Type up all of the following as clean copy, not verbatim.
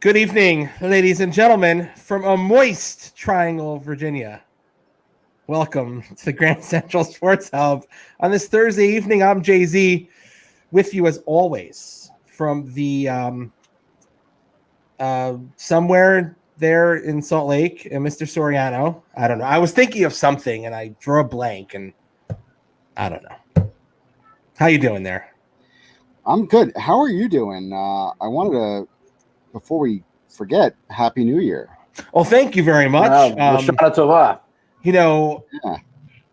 Good evening, ladies and gentlemen, from a moist Triangle, Virginia. Welcome to the Grand Central Sports Hub. On this Thursday evening, I'm Jay-Z, with you as always from the somewhere there in Salt Lake, and Mr. Soriano. I don't know. I was thinking of something, and I drew a blank, and I don't know. How you doing there? I'm good. How are you doing? I wanted to, before we forget, Happy New Year. Oh, thank you very much. You know, Yeah.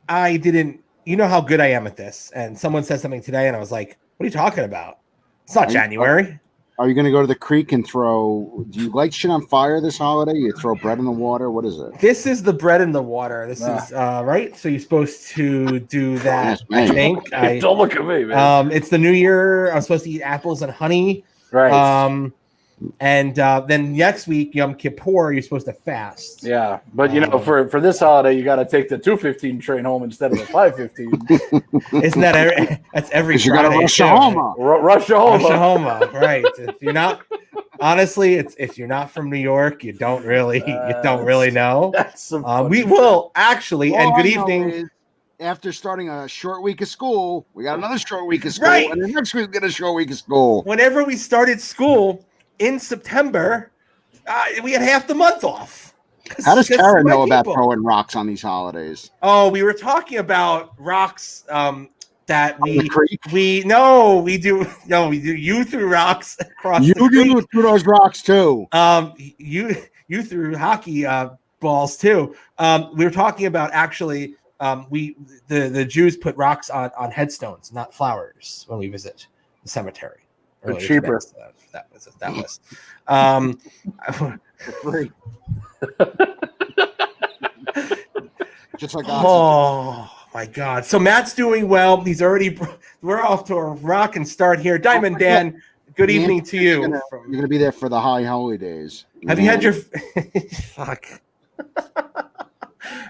I didn't, you know how good I am at this. And someone said something today, and I was like, what are you talking about? It's not January. Are you going to go to the creek and throw, do you light shit on fire this holiday? You throw bread in the water? What is it? This is the bread in the water. This is, right? So you're supposed to do that, Yes, I think. Don't look at me, man. It's the new year. I'm supposed to eat apples and honey. Right. And then next week, Yom Kippur, you're supposed to fast. Yeah, but for this holiday, you got to take the 2:15 train home instead of the 5:15. Isn't that that's every Friday? You got to rush home. Rush home, right? If you're not, honestly, if you're not from New York, you don't really know. We will actually. And good evening. After starting a short week of school, we got another short week of school, right. And the next week we get a short week of school. Whenever we started school in September, we had half the month off. How does Kara know about throwing rocks on these holidays? Oh, we were talking about rocks that we do. You threw rocks across. You do threw those rocks too. You threw hockey balls too. We were talking about actually. The Jews put rocks on headstones, not flowers, when we visit the cemetery. They're cheaper. That was. Free. Just like oh my God! So Matt's doing well. We're off to a rocking start here. Diamond Dan, good evening to you. You're gonna be there for the high holidays. Have you had your fuck?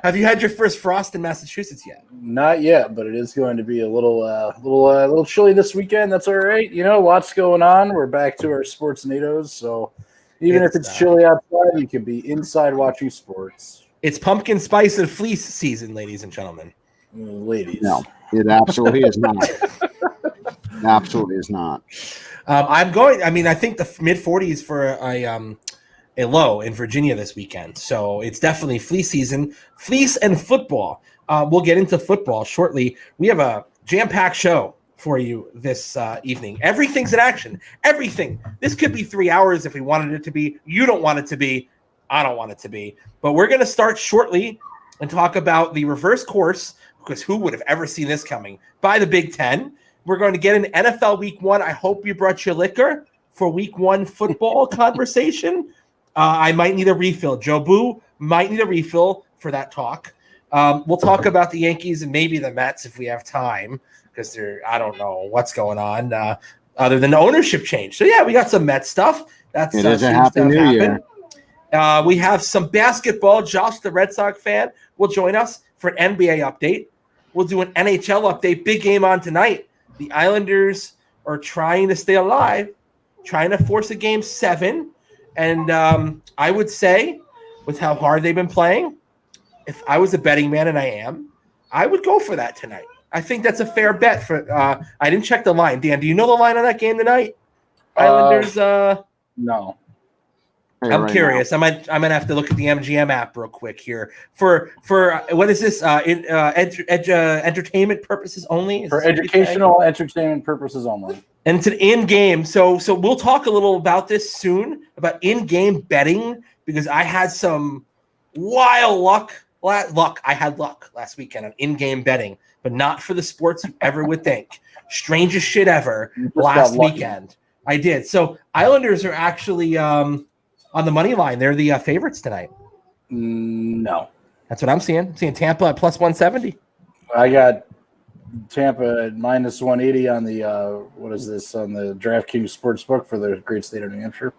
Have you had your first frost in Massachusetts yet? Not yet, but it is going to be a little chilly this weekend. That's all right. Lots going on. We're back to our sportsnados, so even if it's chilly outside, you can be inside watching sports. It's pumpkin spice and fleece season, ladies and gentlemen. Ladies, no, it absolutely is not. It absolutely is not. I think the mid 40s for a low in Virginia this weekend. So it's definitely fleece season, fleece and football. We'll get into football shortly. We have a jam-packed show for you this evening. Everything's in action. Everything. This could be 3 hours if we wanted it to be. You don't want it to be. I don't want it to be. But we're going to start shortly and talk about the reverse course, because who would have ever seen this coming, by the Big Ten. We're going to get an NFL Week 1. I hope you brought your liquor for Week 1 football conversation. I might need a refill. Joe Boo might need a refill for that talk. We'll talk about the Yankees and maybe the Mets if we have time, because I don't know what's going on other than the ownership change. So, yeah, we got some Mets stuff. It is a happy new year. We have some basketball. Josh, the Red Sox fan, will join us for an NBA update. We'll do an NHL update. Big game on tonight. The Islanders are trying to stay alive, trying to force a Game 7. And I would say, with how hard they've been playing, if I was a betting man, and I am, I would go for that tonight. I think that's a fair bet. I didn't check the line. Dan, do you know the line on that game tonight? Islanders. No. I'm curious. Now. I'm gonna have to look at the MGM app real quick here for what is this? Entertainment purposes only. For educational entertainment purposes only. And it's an in-game. So we'll talk a little about this soon, about in-game betting, because I had some wild luck. I had luck last weekend on in-game betting, but not for the sports you ever would think. Strangest shit ever last weekend. I did. So Islanders are actually on the money line. They're the favorites tonight. No. That's what I'm seeing. I'm seeing Tampa at plus 170. I got Tampa at minus 180 on the on the DraftKings Sportsbook for the great state of New Hampshire,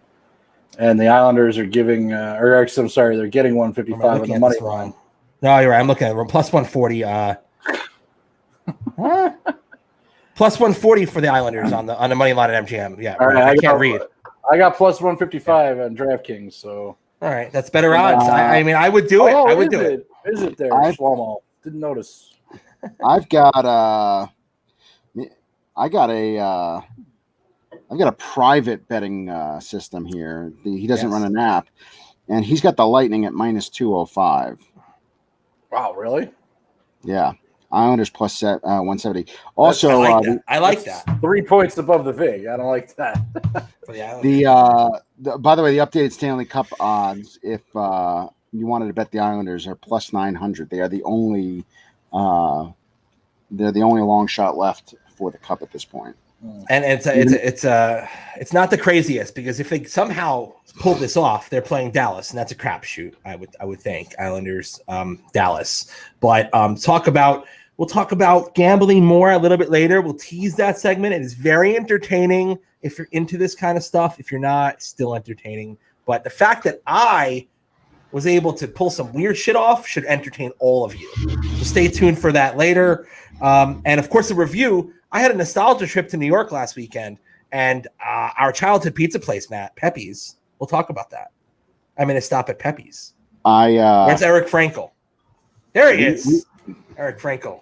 and the Islanders are giving they're getting 155 on the money line. No, you're right. I'm looking at it. Plus 140. Plus 140 for the Islanders on the money line at MGM. Yeah, all right, I can't read. I got plus 155 on DraftKings. So all right, that's better odds. I mean, I would do it. Oh, I would do it. Is it there, Shlomo? Didn't notice. I've got a private betting system here. He doesn't run an app, and he's got the Lightning at minus 205. Wow, really? Yeah, Islanders plus 170. Also, I like that. 3 points above the VIG. I don't like that. By the way, the updated Stanley Cup odds, if you wanted to bet the Islanders, are plus 900. They are the only long shot left for the Cup at this point. And it's not the craziest, because if they somehow pull this off, they're playing Dallas, and that's a crapshoot. I would think Islanders, Dallas. But we'll talk about gambling more a little bit later. We'll tease that segment. It is very entertaining if you're into this kind of stuff. If you're not, still entertaining. But the fact that I was able to pull some weird shit off should entertain all of you. So stay tuned for that later. And of course, the review. I had a nostalgia trip to New York last weekend, and our childhood pizza place, Matt, Pepe's. We'll talk about that. I'm going to stop at Pepe's. Where's Eric Frankel? There he is. Eric Frankel.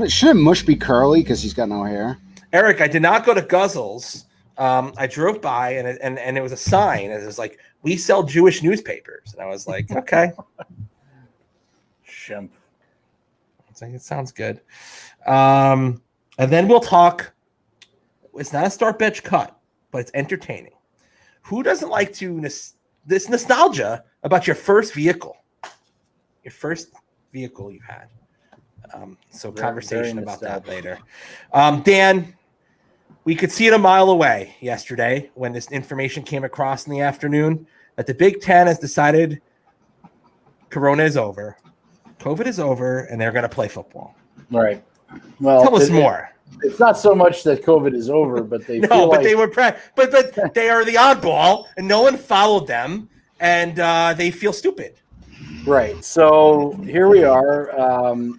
Shouldn't Mush be curly because he's got no hair? Eric, I did not go to Guzzles. I drove by, and it was a sign. And it was like, we sell Jewish newspapers. And I was like, okay. Shemp. It sounds good. And then we'll talk. It's not a start bench cut, but it's entertaining. Who doesn't like this nostalgia about your first vehicle? Your first vehicle you had. So conversation about that later. Dan, we could see it a mile away yesterday when this information came across in the afternoon that the Big Ten has decided Corona is over. COVID is over, and they're going to play football. Right. Well, tell us more. It's not so much that COVID is over, but they they were but they are the oddball, and no one followed them, and they feel stupid. Right. So here we are.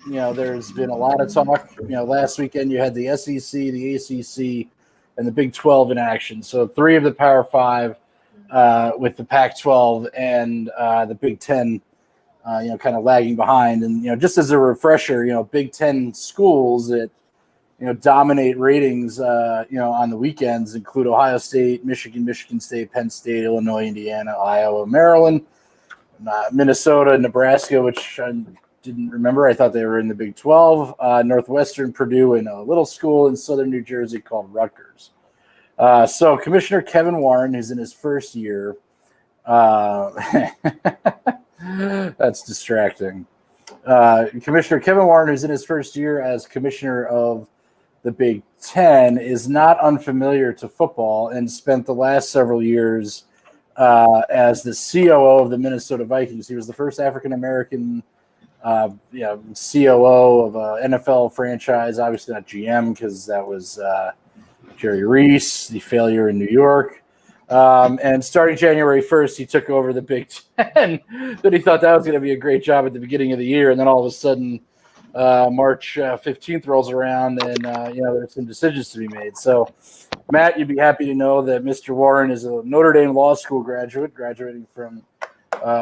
There's been a lot of talk. Last weekend you had the SEC, the ACC, and the Big 12 in action. So 3 of the Power 5 with the Pac-12 and the Big 10. Kind of lagging behind. And, just as a refresher, Big Ten schools that, dominate ratings, on the weekends include Ohio State, Michigan State, Penn State, Illinois, Indiana, Iowa, Maryland, Minnesota, Nebraska, which I didn't remember. I thought they were in the Big 12, Northwestern, Purdue, and a little school in southern New Jersey called Rutgers. So Commissioner Kevin Warren, who's in his first year, that's distracting. Commissioner Kevin Warren, who's in his first year as commissioner of the Big Ten, is not unfamiliar to football and spent the last several years as the COO of the Minnesota Vikings. He was the first African-American COO of an NFL franchise, obviously not GM because that was Jerry Reese, the failure in New York. And starting January 1st, he took over the Big Ten. But he thought that was going to be a great job at the beginning of the year. And then all of a sudden, March 15th rolls around and, there's some decisions to be made. So, Matt, you'd be happy to know that Mr. Warren is a Notre Dame Law School graduate, graduating from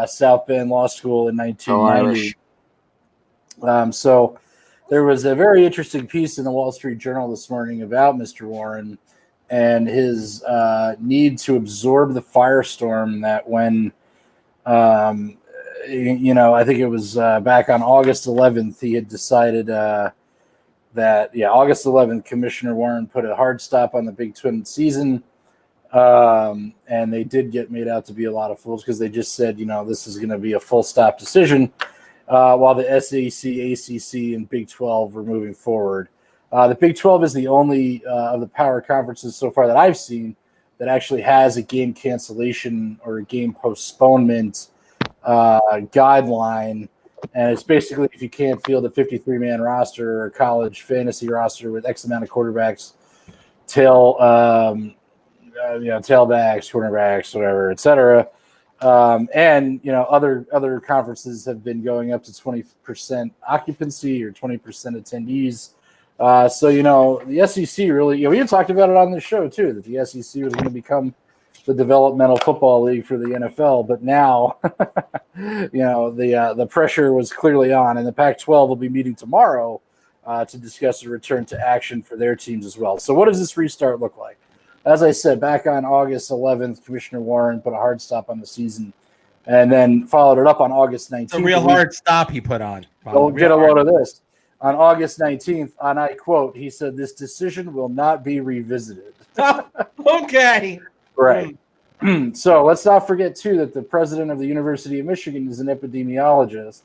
South Bend Law School in 1990. So there was a very interesting piece in the Wall Street Journal this morning about Mr. Warren and his need to absorb the firestorm that when, I think it was back on August 11th, he had decided that, August 11th, Commissioner Warren put a hard stop on the Big 12 season. And they did get made out to be a lot of fools because they just said, this is going to be a full stop decision while the SEC, ACC, and Big 12 were moving forward. The Big 12 is the only of the power conferences so far that I've seen that actually has a game cancellation or a game postponement guideline. And it's basically if you can't field a 53-man roster or a college fantasy roster with X amount of quarterbacks, tailbacks, cornerbacks, whatever, et cetera. And other conferences have been going up to 20% occupancy or 20% attendees So, the SEC really, we had talked about it on the show too, that the SEC was going to become the developmental football league for the NFL. But now, the pressure was clearly on, and the Pac-12 will be meeting tomorrow to discuss a return to action for their teams as well. So what does this restart look like? As I said, back on August 11th, Commissioner Warren put a hard stop on the season and then followed it up on August 19th. It's a real hard stop he put on. Don't get a load of this. On August 19th, and I quote, he said, "This decision will not be revisited." Okay. Right. So let's not forget, too, that the president of the University of Michigan is an epidemiologist,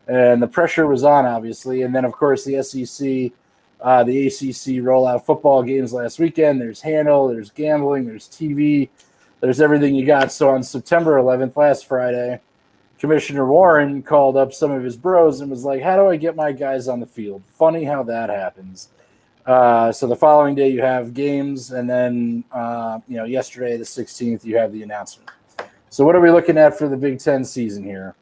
and the pressure was on, obviously. And then, of course, the SEC, the ACC roll out football games last weekend. There's handle, there's gambling, there's TV, there's everything you got. So on September 11th, last Friday, Commissioner Warren called up some of his bros and was like, "How do I get my guys on the field?" Funny how that happens. So the following day you have games, and then yesterday the 16th you have the announcement. So what are we looking at for the Big Ten season here?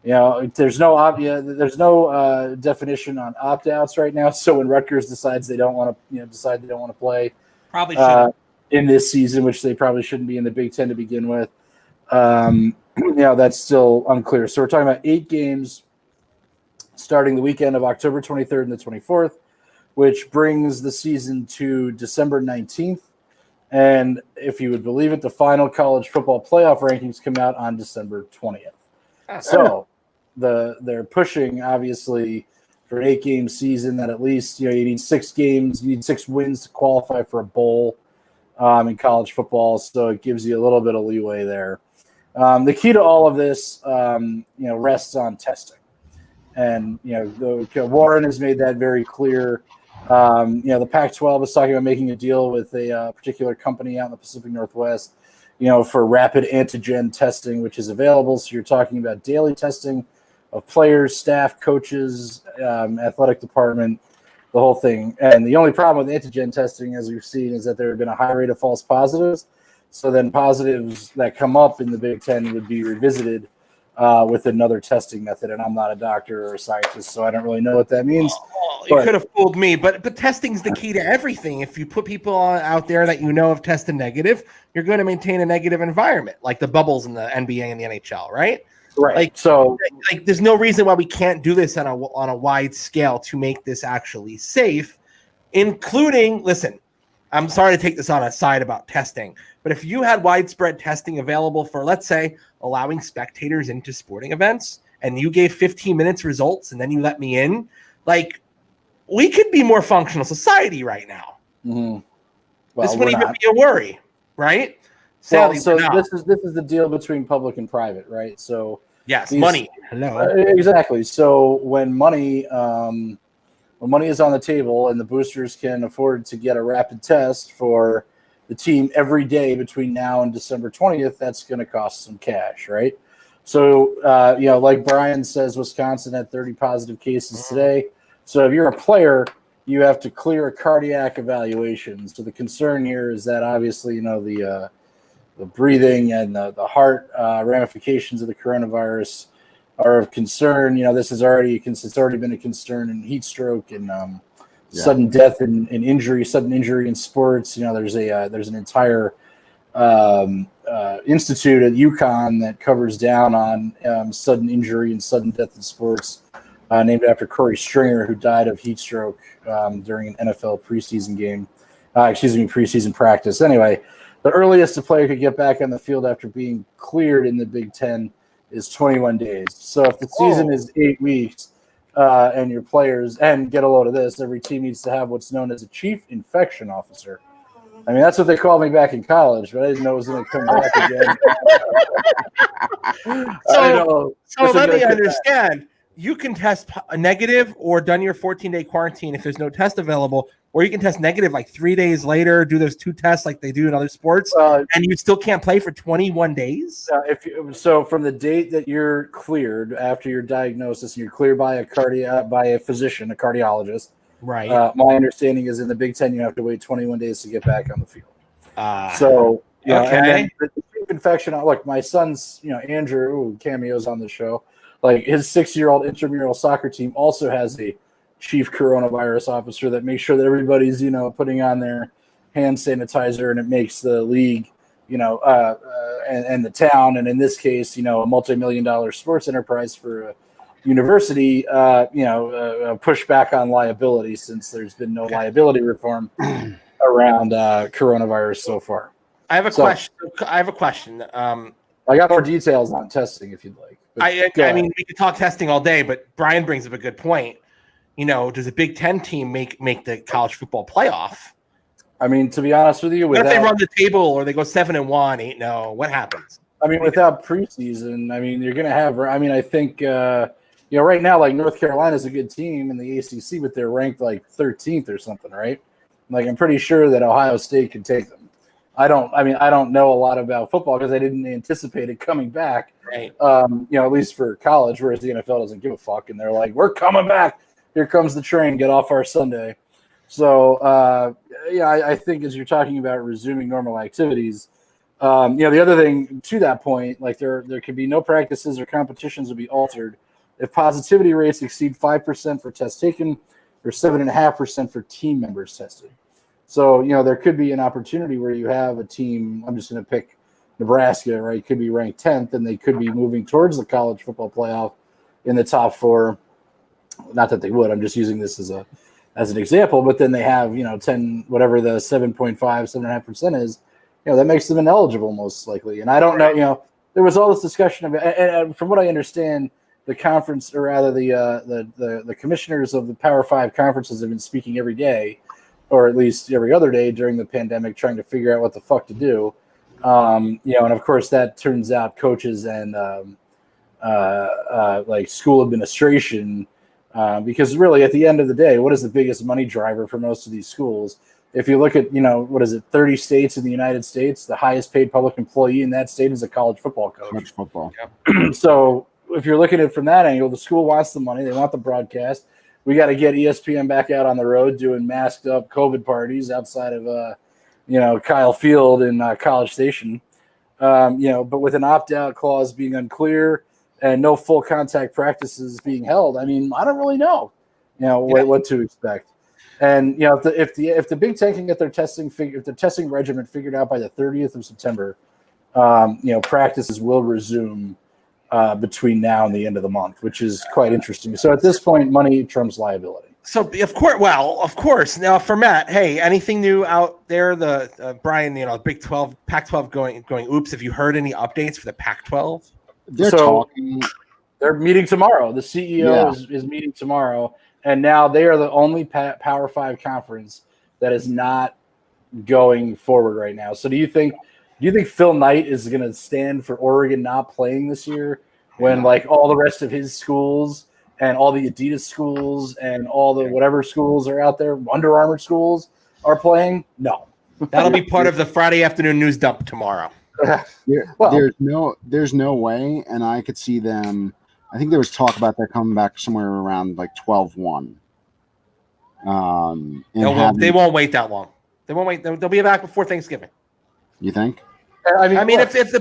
There's no definition on opt-outs right now. So when Rutgers decides they don't want to play, probably should in this season, which they probably shouldn't be in the Big Ten to begin with. That's still unclear. So we're talking about 8 games starting the weekend of October 23rd and the 24th, which brings the season to December 19th. And if you would believe it, the final college football playoff rankings come out on December 20th. So they're pushing, obviously, for an 8-game season that at least, you need 6 games, you need 6 wins to qualify for a bowl in college football. So it gives you a little bit of leeway there. The key to all of this, rests on testing. And, Warren has made that very clear. The Pac-12 is talking about making a deal with a particular company out in the Pacific Northwest, for rapid antigen testing, which is available. So you're talking about daily testing of players, staff, coaches, athletic department, the whole thing. And the only problem with antigen testing, as we've seen, is that there have been a high rate of false positives. So then positives that come up in the Big Ten would be revisited with another testing method. And I'm not a doctor or a scientist, so I don't really know what that means. You could have fooled me, but testing's the key to everything. If you put people out there that have tested negative, you're going to maintain a negative environment, like the bubbles in the NBA and the NHL, right? Right. So there's no reason why we can't do this on a wide scale to make this actually safe, including, listen, I'm sorry to take this on a side about testing, but if you had widespread testing available for, let's say, allowing spectators into sporting events, and you gave 15 minutes results and then you let me in, we could be more functional society right now. Mm-hmm. Well, this wouldn't even be a worry, right? Sadly, so this is the deal between public and private, right? So yes, money. Hello. Exactly. So when money is on the table and the boosters can afford to get a rapid test for the team every day between now and December 20th, that's going to cost some cash, right? So, like Brian says, Wisconsin had 30 positive cases today. So if you're a player, you have to clear a cardiac evaluation. So the concern here is that obviously, the breathing and the heart ramifications of the coronavirus are of concern. This is it's already been a concern in heat stroke and sudden death and sudden injury in sports. There's an entire institute at UConn that covers down on sudden injury and sudden death in sports, named after Corey Stringer, who died of heat stroke during an NFL preseason practice. Anyway, the earliest a player could get back on the field after being cleared in the Big Ten is 21 days. So if the season is 8 weeks and your players, and get a load of this, every team needs to have what's known as a chief infection officer. I mean, that's what they called me back in college, but I didn't know it was going to come back again. So let me understand. You can test negative or done your 14-day quarantine if there's no test available, or you can test negative 3 days later, do those 2 tests like they do in other sports, and you still can't play for 21 days? So from the date that you're cleared after your diagnosis, and you're cleared by a physician, a cardiologist. Right. My understanding is in the Big Ten, you have to wait 21 days to get back on the field. Okay. And then the chief infection. Look, my son's, Andrew, cameos on the show. His 6-year-old intramural soccer team also has a chief coronavirus officer that makes sure that everybody's, putting on their hand sanitizer, and it makes the league, and the town, and in this case, a multi-million-dollar sports enterprise for a university, push back on liability, since there's been no liability reform around coronavirus so far. I have a question. I got more details on testing if you'd like. I mean, we could talk testing all day, but Brian brings up a good point. Does a Big Ten team make the college football playoff? I mean, to be honest with you, what if they run the table or they go 7-1, 8-0? What happens? I mean, without preseason, I mean, you're going to have. I mean, I think right now, like North Carolina is a good team in the ACC, but they're ranked like 13th or something, right? Like, I'm pretty sure that Ohio State can take them. I don't know a lot about football because I didn't anticipate it coming back. Right. At least for college, whereas the NFL doesn't give a fuck, and they're like, we're coming back. Here comes the train. Get off our Sunday. So, I think as you're talking about resuming normal activities, the other thing to that point, like there could be no practices or competitions will be altered if positivity rates exceed 5% for tests taken or 7.5% for team members tested. So, there could be an opportunity where you have a team, I'm just going to pick Nebraska, right? Could be ranked 10th, and they could be moving towards the college football playoff in the top 4. Not that they would. I'm just using this as an example. But then they have, 10, whatever the 7.5% is, that makes them ineligible most likely. And I don't know, there was all this discussion about, and from what I understand, the conference, or rather the commissioners of the Power 5 conferences have been speaking every day, or at least every other day during the pandemic, trying to figure out what the fuck to do. And of course that turns out coaches and like school administration, because really at the end of the day, what is the biggest money driver for most of these schools? If you look at, 30 states in the United States, the highest paid public employee in that state is a college football coach. College football. Yep. So if you're looking at it from that angle, the school wants the money. They want the broadcast. We got to get ESPN back out on the road doing masked up COVID parties outside of, Kyle Field in College Station. But with an opt-out clause being unclear and no full contact practices being held, I mean, I don't really know, what to expect. And, if the Big Ten can get their testing regimen figured out by the 30th of September, practices will resume between now and the end of the month, which is quite interesting. So at this point, money trumps liability. So of course. Now for Matt, hey, anything new out there? The Brian, Big 12, Pac-12 going. Oops, have you heard any updates for the Pac-12? They're talking. They're meeting tomorrow. The CEO is meeting tomorrow, and now they are the only Power 5 conference that is not going forward right now. So do you think Phil Knight is going to stand for Oregon not playing this year when like all the rest of his schools and all the Adidas schools and all the whatever schools are out there, Under Armour schools are playing? No. That'll be part of the Friday afternoon news dump tomorrow. There's no way, and I could see them. I think there was talk about that coming back somewhere around like 12-1. They won't wait that long. They won't wait. They'll be back before Thanksgiving. You think? I mean, if the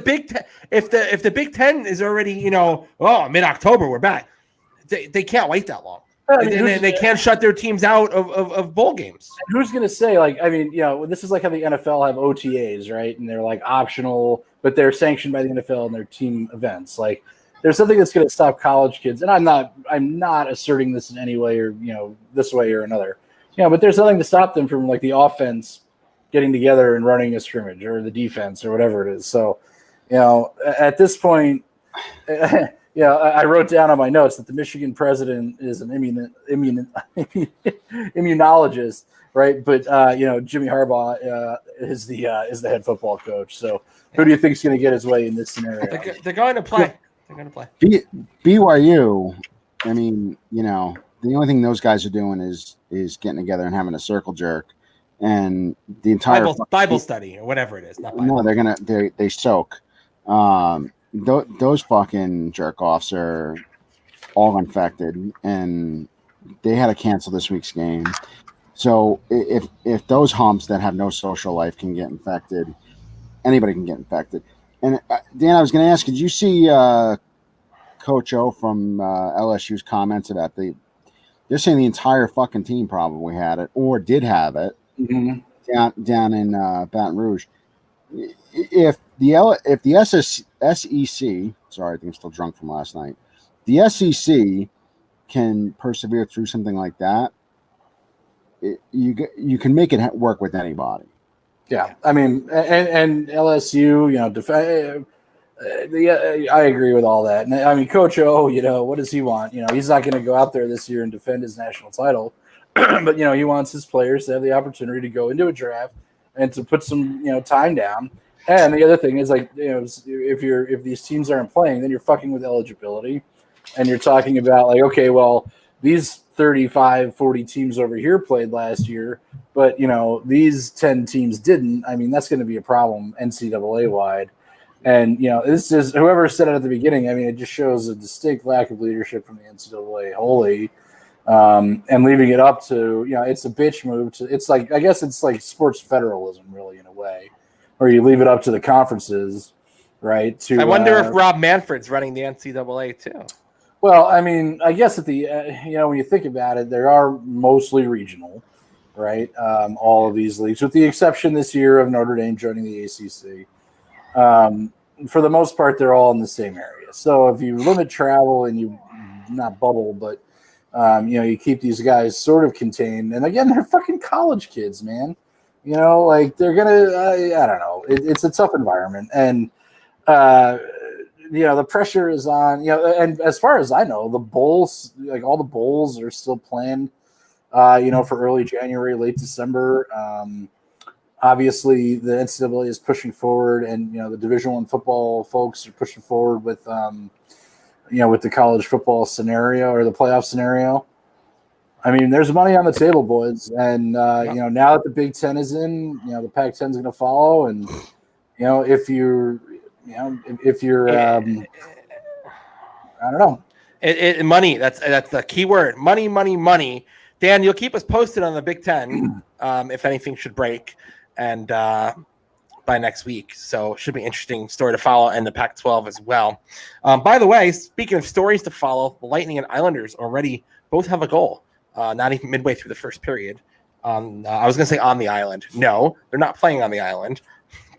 Big Ten is already mid-October, we're back. They can't wait that long. They can't shut their teams out of bowl games. Who's going to say, this is like how the NFL have OTAs, right? And they're like optional, but they're sanctioned by the NFL and their team events. Like, there's something that's going to stop college kids. And I'm not asserting this in any way or, this way or another. But there's nothing to stop them from like the offense getting together and running a scrimmage, or the defense, or whatever it is. So, at this point, I wrote down on my notes that the Michigan president is an immunologist, right? But Jimmy Harbaugh is the head football coach. So, who do you think is going to get his way in this scenario? They're going to play. They're going to play. BYU. I mean, the only thing those guys are doing is getting together and having a circle jerk. And the entire Bible study or whatever it is. Not Bible. No, they soak. Those fucking jerk offs are all infected, and they had to cancel this week's game. So if those humps that have no social life can get infected, anybody can get infected. And Dan, I was going to ask, did you see Coach O from LSU's comments about the They're saying the entire fucking team probably had it or did have it down in Baton Rouge. If the SEC, sorry, I think I'm still drunk from last night. The SEC can persevere through something like that. You can make it work with anybody. Yeah, I mean, and LSU, I agree with all that. And I mean, Coach O, what does he want? He's not going to go out there this year and defend his national title, but he wants his players to have the opportunity to go into a draft and to put some time down. And the other thing is if these teams aren't playing, then you're fucking with eligibility, and you're talking about okay, well, these 35, 40 teams over here played last year, but these 10 teams didn't. I mean, that's going to be a problem NCAA wide. And this is whoever said it at the beginning. I mean, it just shows a distinct lack of leadership from the NCAA wholly, and leaving it up to it's a bitch move. I guess it's like sports federalism, really, in a way, where you leave it up to the conferences, right? I wonder if Rob Manfred's running the NCAA too. Well, I mean, I guess at the when you think about it, they are mostly regional, right? All of these leagues, with the exception this year of Notre Dame joining the ACC. For the most part, they're all in the same area. So if you limit travel and you not bubble, but you keep these guys sort of contained. And again, they're fucking college kids, man. They're gonna. I don't know. It's a tough environment, and the pressure is on. And as far as I know, the bowls, all the bowls, are still planned. For early January, late December. Obviously, the NCAA is pushing forward, and the Division I football folks are pushing forward with with the college football scenario or the playoff scenario. I mean, there's money on the table, boys, and now that the Big Ten is in, the Pac-10 is going to follow, and if you're I don't know, money. That's the key word. Money. Dan, you'll keep us posted on the Big Ten if anything should break. And by next week. So it should be an interesting story to follow, and the Pac-12 as well. By the way, speaking of stories to follow, the Lightning and Islanders already both have a goal, not even midway through the first period. I was going to say on the island. No, they're not playing on the island,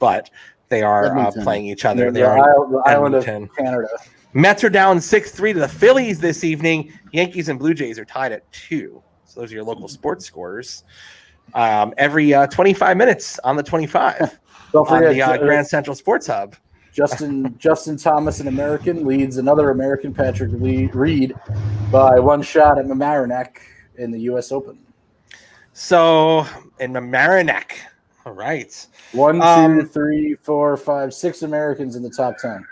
but they are playing each other. They are the island of Canada. Mets are down 6-3 to the Phillies this evening. Yankees and Blue Jays are tied at 2. So those are your local sports scores. Every 25 minutes on the 25. Don't forget on the Grand Central Sports Hub. Justin Thomas, an American, leads another American, Patrick Reed, by one shot at Mamaroneck in the U.S. Open. So in Mamaroneck, all right. 1, 2, 3, 4, 5, 6 Americans in the top 10.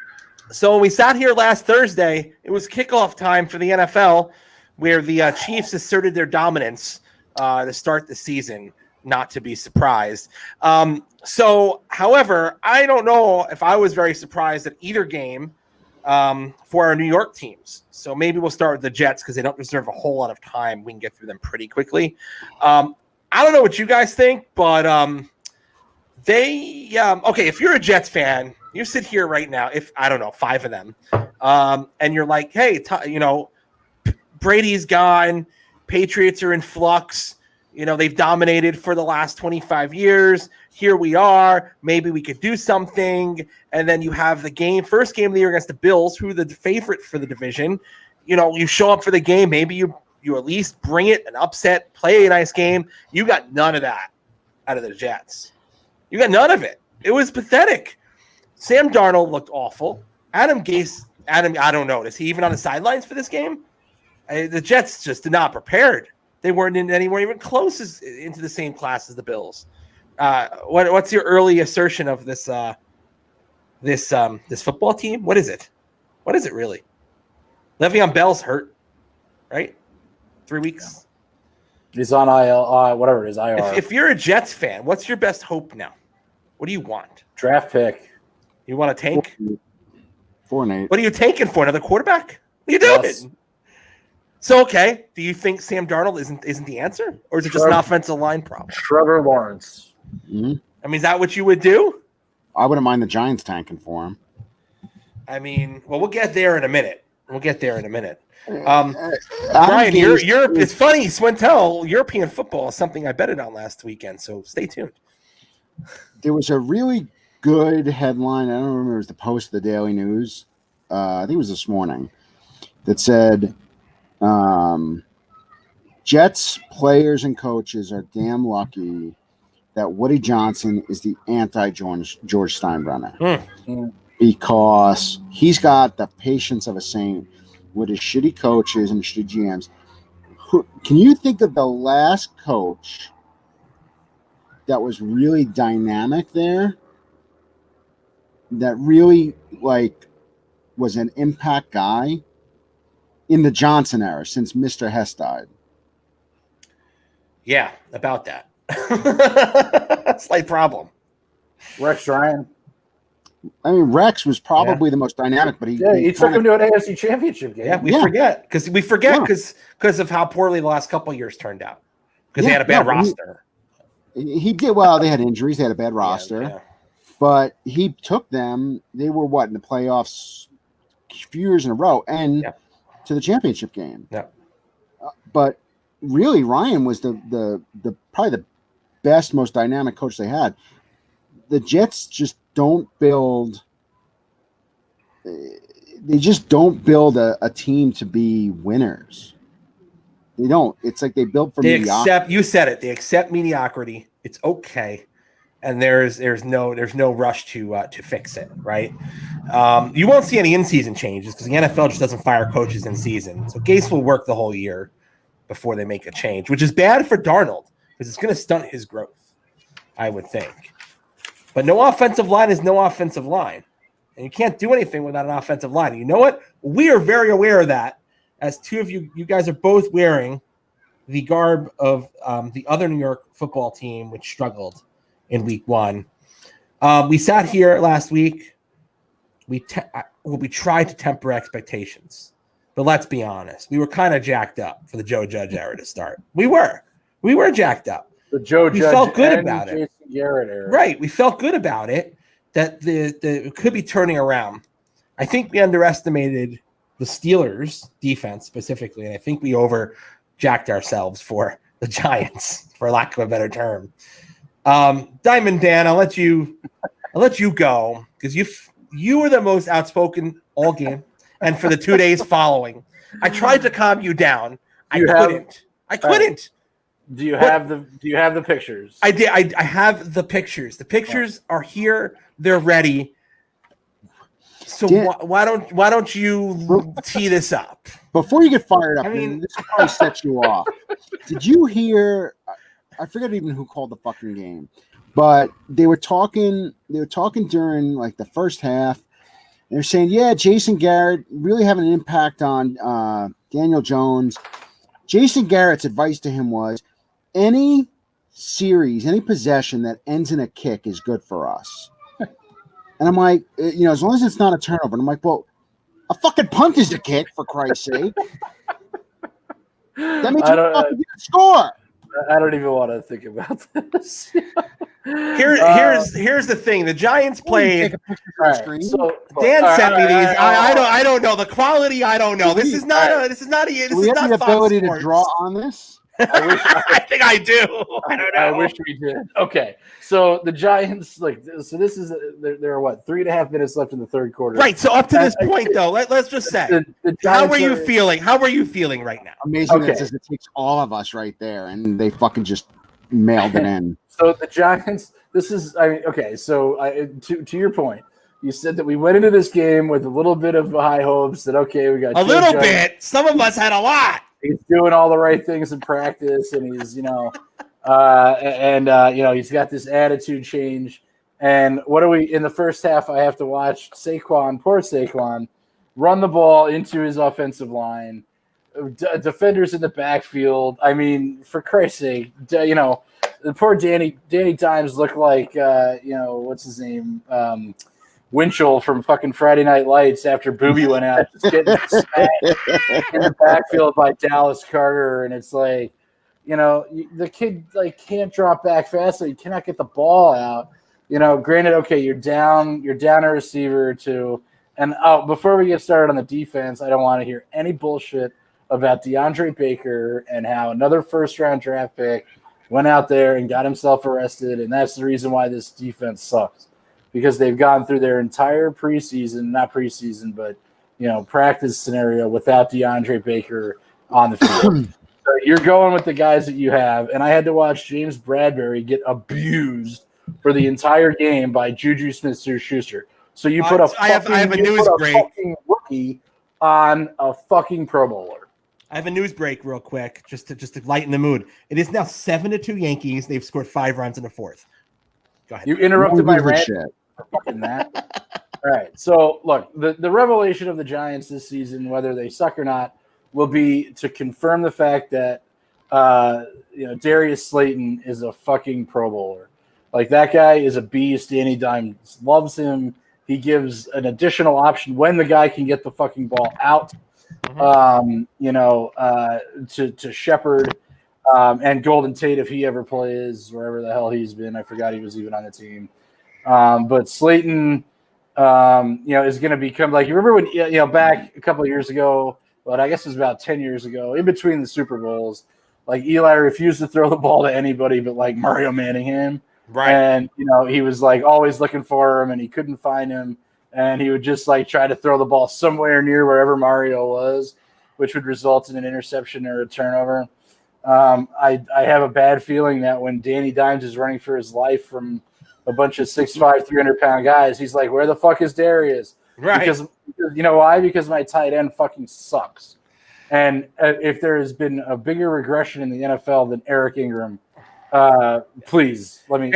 So when we sat here last Thursday, it was kickoff time for the NFL, where the Chiefs asserted their dominance to start the season, not to be surprised. However, I don't know if I was very surprised at either game for our New York teams. So maybe we'll start with the Jets because they don't deserve a whole lot of time. We can get through them pretty quickly. I don't know what you guys think, but if you're a Jets fan, you sit here right now, if I don't know, 5 of them, and you're like, hey, Brady's gone. Patriots are in flux. They've dominated for the last 25 years. Here we are. Maybe we could do something. And then you have the first game of the year against the Bills, who are the favorite for the division. You show up for the game. Maybe you at least bring it, an upset, play a nice game. You got none of that out of the Jets. You got none of it. It was pathetic. Sam Darnold looked awful. Adam Gase, I don't know. Is he even on the sidelines for this game? The Jets just did not prepared. They weren't anywhere even close into the same class as the Bills. What's your early assertion of this football team? What is it? What is it really? Le'Veon Bell's hurt, right? 3 weeks. Yeah. He's on IL, whatever it is, IR. If you're a Jets fan, what's your best hope now? What do you want? Draft pick. You want a tank? 4-8. What are you tanking for? Another quarterback? What are you doing? Yes. So, okay, do you think Sam Darnold isn't the answer? Or is it just an offensive line problem? Trevor Lawrence. Mm-hmm. I mean, is that what you would do? I wouldn't mind the Giants tanking for him. I mean, well, we'll get there in a minute. We'll get there in a minute. Adam Brian, Gase- it's funny, Swintel, European football is something I betted on last weekend, so stay tuned. There was a really good headline. I don't remember. It was the Post, the Daily News. I think it was this morning that said Jets players and coaches are damn lucky that Woody Johnson is the anti-George Steinbrenner because he's got the patience of a saint with his shitty coaches and shitty GMs. Can you think of the last coach that was really dynamic there, that really was an impact guy in the Johnson era since Mr. Hess died? Yeah, about that. Slight problem. Rex Ryan. I mean, Rex was probably the most dynamic, but he took him to an AFC Championship game. Yeah, we forget because of how poorly the last couple of years turned out because they had a bad roster. He did well. They had injuries. They had a bad roster, but he took them. They were in the playoffs a few years in a row and to the championship game. Yeah, but really, Ryan was the probably the best, most dynamic coach they had. The Jets just don't build. They just don't build a team to be winners. They don't. It's like they build for mediocrity. You said it. They accept mediocrity. It's okay, and there's no rush to fix it. Right? You won't see any in-season changes because the NFL just doesn't fire coaches in season. So Gase will work the whole year before they make a change, which is bad for Darnold because it's going to stunt his growth, I would think. But no offensive line is no offensive line. And you can't do anything without an offensive line. And you know what? We are very aware of that, as two of you guys are both wearing the garb of the other New York football team, which struggled in week 1. We sat here last week. We tried to temper expectations. But let's be honest. We were kind of jacked up for the Joe Judge era to start. We were jacked up. The Joe Judge felt good and about Jason it. Garrett era. Right. We felt good about it, that it could be turning around. I think we underestimated the Steelers' defense specifically, and I think we overjacked ourselves for the Giants, for lack of a better term. Diamond Dan, I'll let you go because you were the most outspoken all game, and for the 2 days following, I tried to calm you down. I couldn't. Do you have the pictures? I did. I have the pictures. The pictures are here. They're ready. So why don't you tee this up? Before you get fired up, this probably sets you off. Did you hear? I forget even who called the fucking game, but they were talking during like the first half. They're saying, yeah, Jason Garrett really having an impact on Daniel Jones. Jason Garrett's advice to him was, any series, any possession that ends in a kick is good for us. And I'm like, as long as it's not a turnover. And I'm like, well, a fucking punt is a kick, for Christ's sake. That means you fucking get a score. I don't even want to think about this. Here's the thing. The Giants played. Right. So Dan sent me these. I don't know the quality. I don't know. This is not a. This is not a. This Do we is have not the Fox ability Sports. to draw on this? I think I do. I don't know. I wish we did. Okay, so the Giants, this is there are 3.5 minutes left in the third quarter. Right. So up to this point, though, let's just say, how are you feeling? How are you feeling right now? Amazing. That it takes all of us right there, and they fucking just mailed it in. So the Giants. This is. Okay. So to your point, you said that we went into this game with a little bit of high hopes that we got a little bit. Some of us had a lot. He's doing all the right things in practice, and he's, he's got this attitude change. And what do we in the first half? I have to watch poor Saquon, run the ball into his offensive line, defenders in the backfield. I mean, for Christ's sake, the poor Danny Dimes looked like what's his name? Winchell from fucking Friday Night Lights after Booby went out, just getting smacked in the backfield by Dallas Carter, and it's like, the kid can't drop back fast, so you cannot get the ball out. Granted, okay, you're down a receiver to And before we get started on the defense, I don't want to hear any bullshit about DeAndre Baker and how another first-round draft pick went out there and got himself arrested, and that's the reason why this defense sucks. Because they've gone through their entire practice scenario without DeAndre Baker on the field. So you're going with the guys that you have, and I had to watch James Bradbury get abused for the entire game by Juju Smith-Schuster. So you put I have a news break. Fucking rookie on a fucking Pro Bowler. I have a news break real quick, just to lighten the mood. It is now 7-2 Yankees. They've scored 5 runs in the fourth. Go ahead. You interrupted my rant for fucking that. All right. So look, the revelation of the Giants this season, whether they suck or not, will be to confirm the fact that Darius Slayton is a fucking Pro Bowler. Like, that guy is a beast. Danny Dimes loves him. He gives an additional option when the guy can get the fucking ball out. To Shepard and Golden Tate if he ever plays wherever the hell he's been. I forgot he was even on the team. But Slayton, is going to become like, you remember when, back a couple of years ago, but I guess it was about 10 years ago, in between the Super Bowls, like Eli refused to throw the ball to anybody but like Mario Manningham. Right. And, he was like always looking for him and he couldn't find him. And he would just like try to throw the ball somewhere near wherever Mario was, which would result in an interception or a turnover. I have a bad feeling that when Danny Dimes is running for his life from a bunch of 6'5", 300-pound guys, he's like, where the fuck is Darius? Right. Because you know why? Because my tight end fucking sucks. And if there has been a bigger regression in the NFL than Eric Ingram, please let me.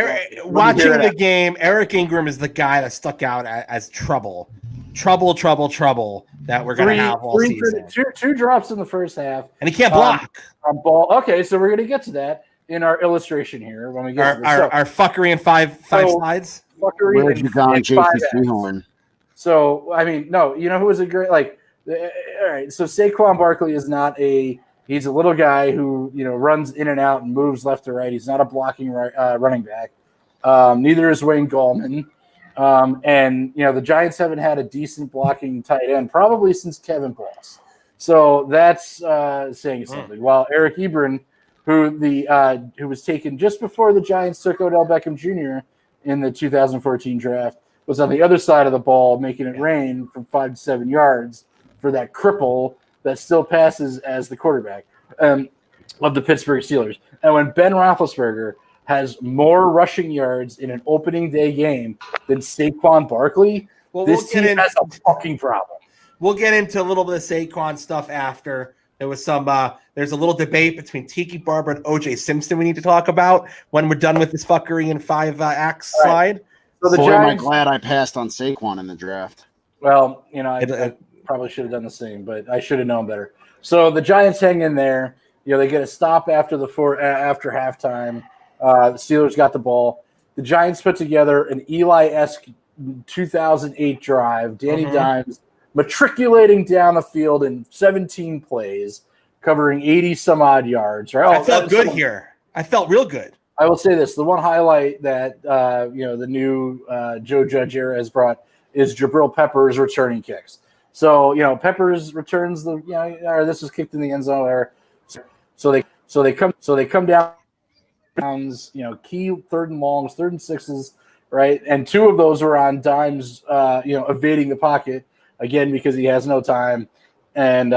Watching the game, Eric Ingram is the guy that stuck out as trouble that we're going to have all season. Two drops in the first half, and he can't block. Ball. Okay, so we're going to get to that in our illustration here when we get to our fuckery in five slides. Fuckery Where'd you go, Jason Sehorn? So I mean, no, who was a great all right. So Saquon Barkley is not he's a little guy who, runs in and out and moves left to right. He's not a blocking running back. Neither is Wayne Gallman. And the Giants haven't had a decent blocking tight end probably since Kevin Boss. So that's saying something. While Eric Ebron, who was taken just before the Giants took Odell Beckham Jr. in the 2014 draft, was on the other side of the ball, making it rain from 5 to 7 yards for that cripple that still passes as the quarterback of the Pittsburgh Steelers. And when Ben Roethlisberger has more rushing yards in an opening day game than Saquon Barkley, this team has a fucking problem. We'll get into a little bit of Saquon stuff after. There was there's a little debate between Tiki Barber and OJ Simpson we need to talk about when we're done with this fuckery in 5X slide. So the Giants, am I glad I passed on Saquon in the draft. Well, I probably should have done the same, but I should have known better. So the Giants hang in there. They get a stop after after halftime. The Steelers got the ball. The Giants put together an Eli-esque 2008 drive. Danny Dimes matriculating down the field in 17 plays, covering 80 some odd yards. Right? I felt good here. I felt real good. I will say this: the one highlight that the new Joe Judge era has brought is Jabril Peppers returning kicks. So Peppers returns or this was kicked in the end zone, or so they come down, key third and longs, 3rd and 6s, right? And 2 of those were on Dimes, evading the pocket again because he has no time, and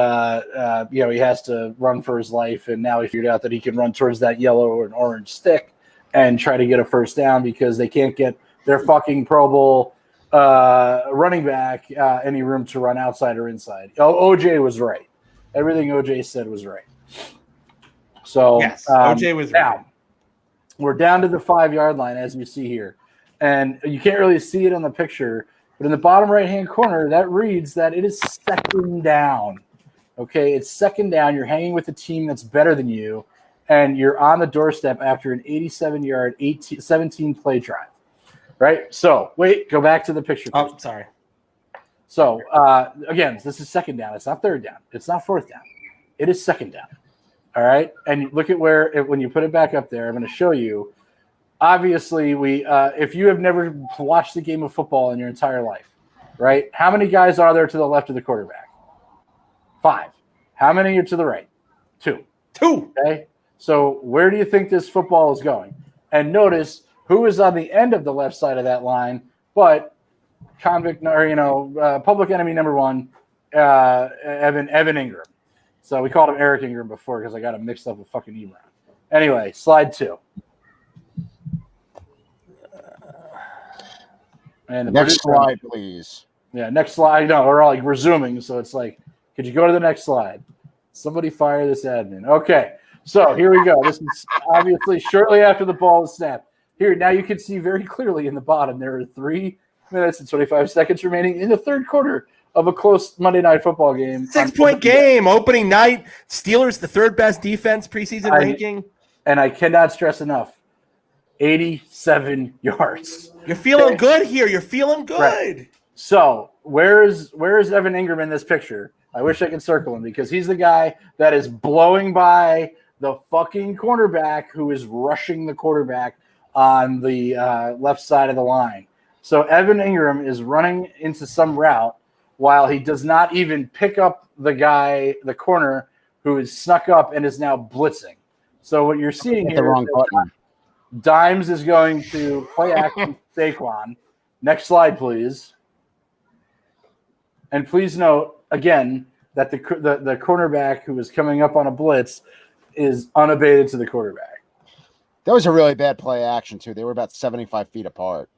he has to run for his life. And now he figured out that he can run towards that yellow or an orange stick and try to get a first down because they can't get their fucking Pro Bowl running back any room to run outside or inside. OJ was right. Everything OJ said was right. So yes, OJ was right. Now, we're down to the 5-yard line, as you see here. And you can't really see it on the picture, but in the bottom right-hand corner, that reads that it is 2nd down. Okay, it's 2nd down. You're hanging with a team that's better than you, and you're on the doorstep after an 87-yard, 17-play drive. Right? So, wait, go back to the picture. Oh, sorry. So, again, this is 2nd down. It's not 3rd down. It's not 4th down. It is 2nd down. All right? And look at when you put it back up there, I'm going to show you. Obviously, if you have never watched the game of football in your entire life, right? How many guys are there to the left of the quarterback? 5. How many are to the right? 2. 2. Okay. So where do you think this football is going? And notice who is on the end of the left side of that line, but public enemy number 1, Evan Ingram. So we called him Eric Ingram before because I got him mixed up with fucking Ebron. Anyway, slide 2. And next slide, please. Yeah, next slide. No, we're all we're zooming, so it's like, could you go to the next slide? Somebody fire this admin. Okay, so here we go. This is obviously shortly after the ball is snapped. Here, now you can see very clearly in the bottom there are 3 minutes and 25 seconds remaining in the third quarter of a close Monday Night Football game. 6-point game, opening night. Steelers, the 3rd best defense preseason ranking. And I cannot stress enough, 87 yards. You're feeling good here. You're feeling good. Right. So where is Evan Ingram in this picture? I wish I could circle him because he's the guy that is blowing by the fucking cornerback who is rushing the quarterback on the left side of the line. So Evan Ingram is running into some route while he does not even pick up the corner who is snuck up and is now blitzing. So what you're seeing here is that Dimes is going to play action Saquon. Next slide, please. And please note, again, that the cornerback who is coming up on a blitz is unabated to the quarterback. That was a really bad play action, too. They were about 75 feet apart.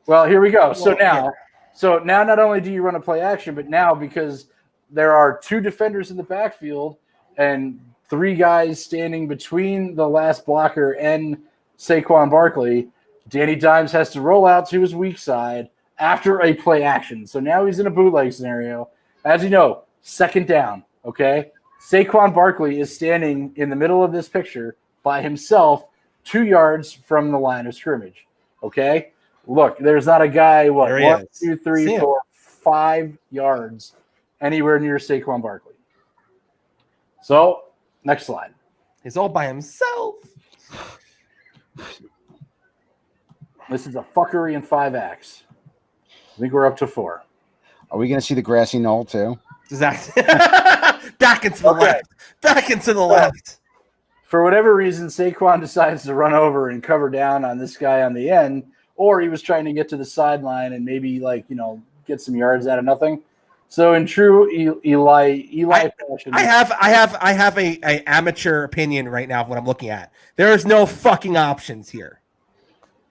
Well, here we go. So now not only do you run a play action, but now because there are 2 defenders in the backfield and 3 guys standing between the last blocker and Saquon Barkley, Danny Dimes has to roll out to his weak side after a play action. So now he's in a bootleg scenario. As you know, 2nd down, okay? Saquon Barkley is standing in the middle of this picture by himself 2 yards from the line of scrimmage, okay? Look, there's not a guy, 1, 2, 3, 4, 5 yards anywhere near Saquon Barkley. So, next slide. He's all by himself. This is a fuckery in 5 acts. I think we're up to 4. Are we going to see the grassy knoll, too? Exactly. Back into the left. Back into the left. For whatever reason, Saquon decides to run over and cover down on this guy on the end, or he was trying to get to the sideline and maybe get some yards out of nothing. So in true Eli fashion, I have a amateur opinion right now of what I'm looking at. There is no fucking options here.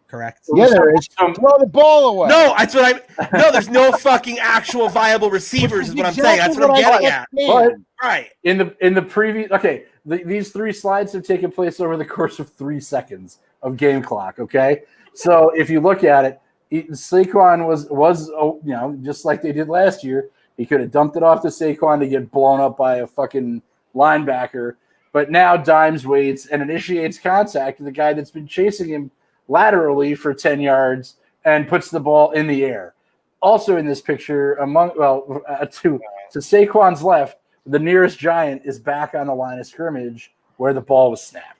Correct? Yeah, there is. Throw the ball away. No, that's what No, there's no fucking actual viable receivers. Is what I'm saying. That's what I'm getting at. But right in the previous, okay, these 3 slides have taken place over the course of 3 seconds of game clock. Okay, so if you look at it, Saquon was just like they did last year. He could have dumped it off to Saquon to get blown up by a fucking linebacker, but now Dimes waits and initiates contact with the guy that's been chasing him laterally for 10 yards and puts the ball in the air. Also in this picture, to Saquon's left, the nearest giant is back on the line of scrimmage where the ball was snapped.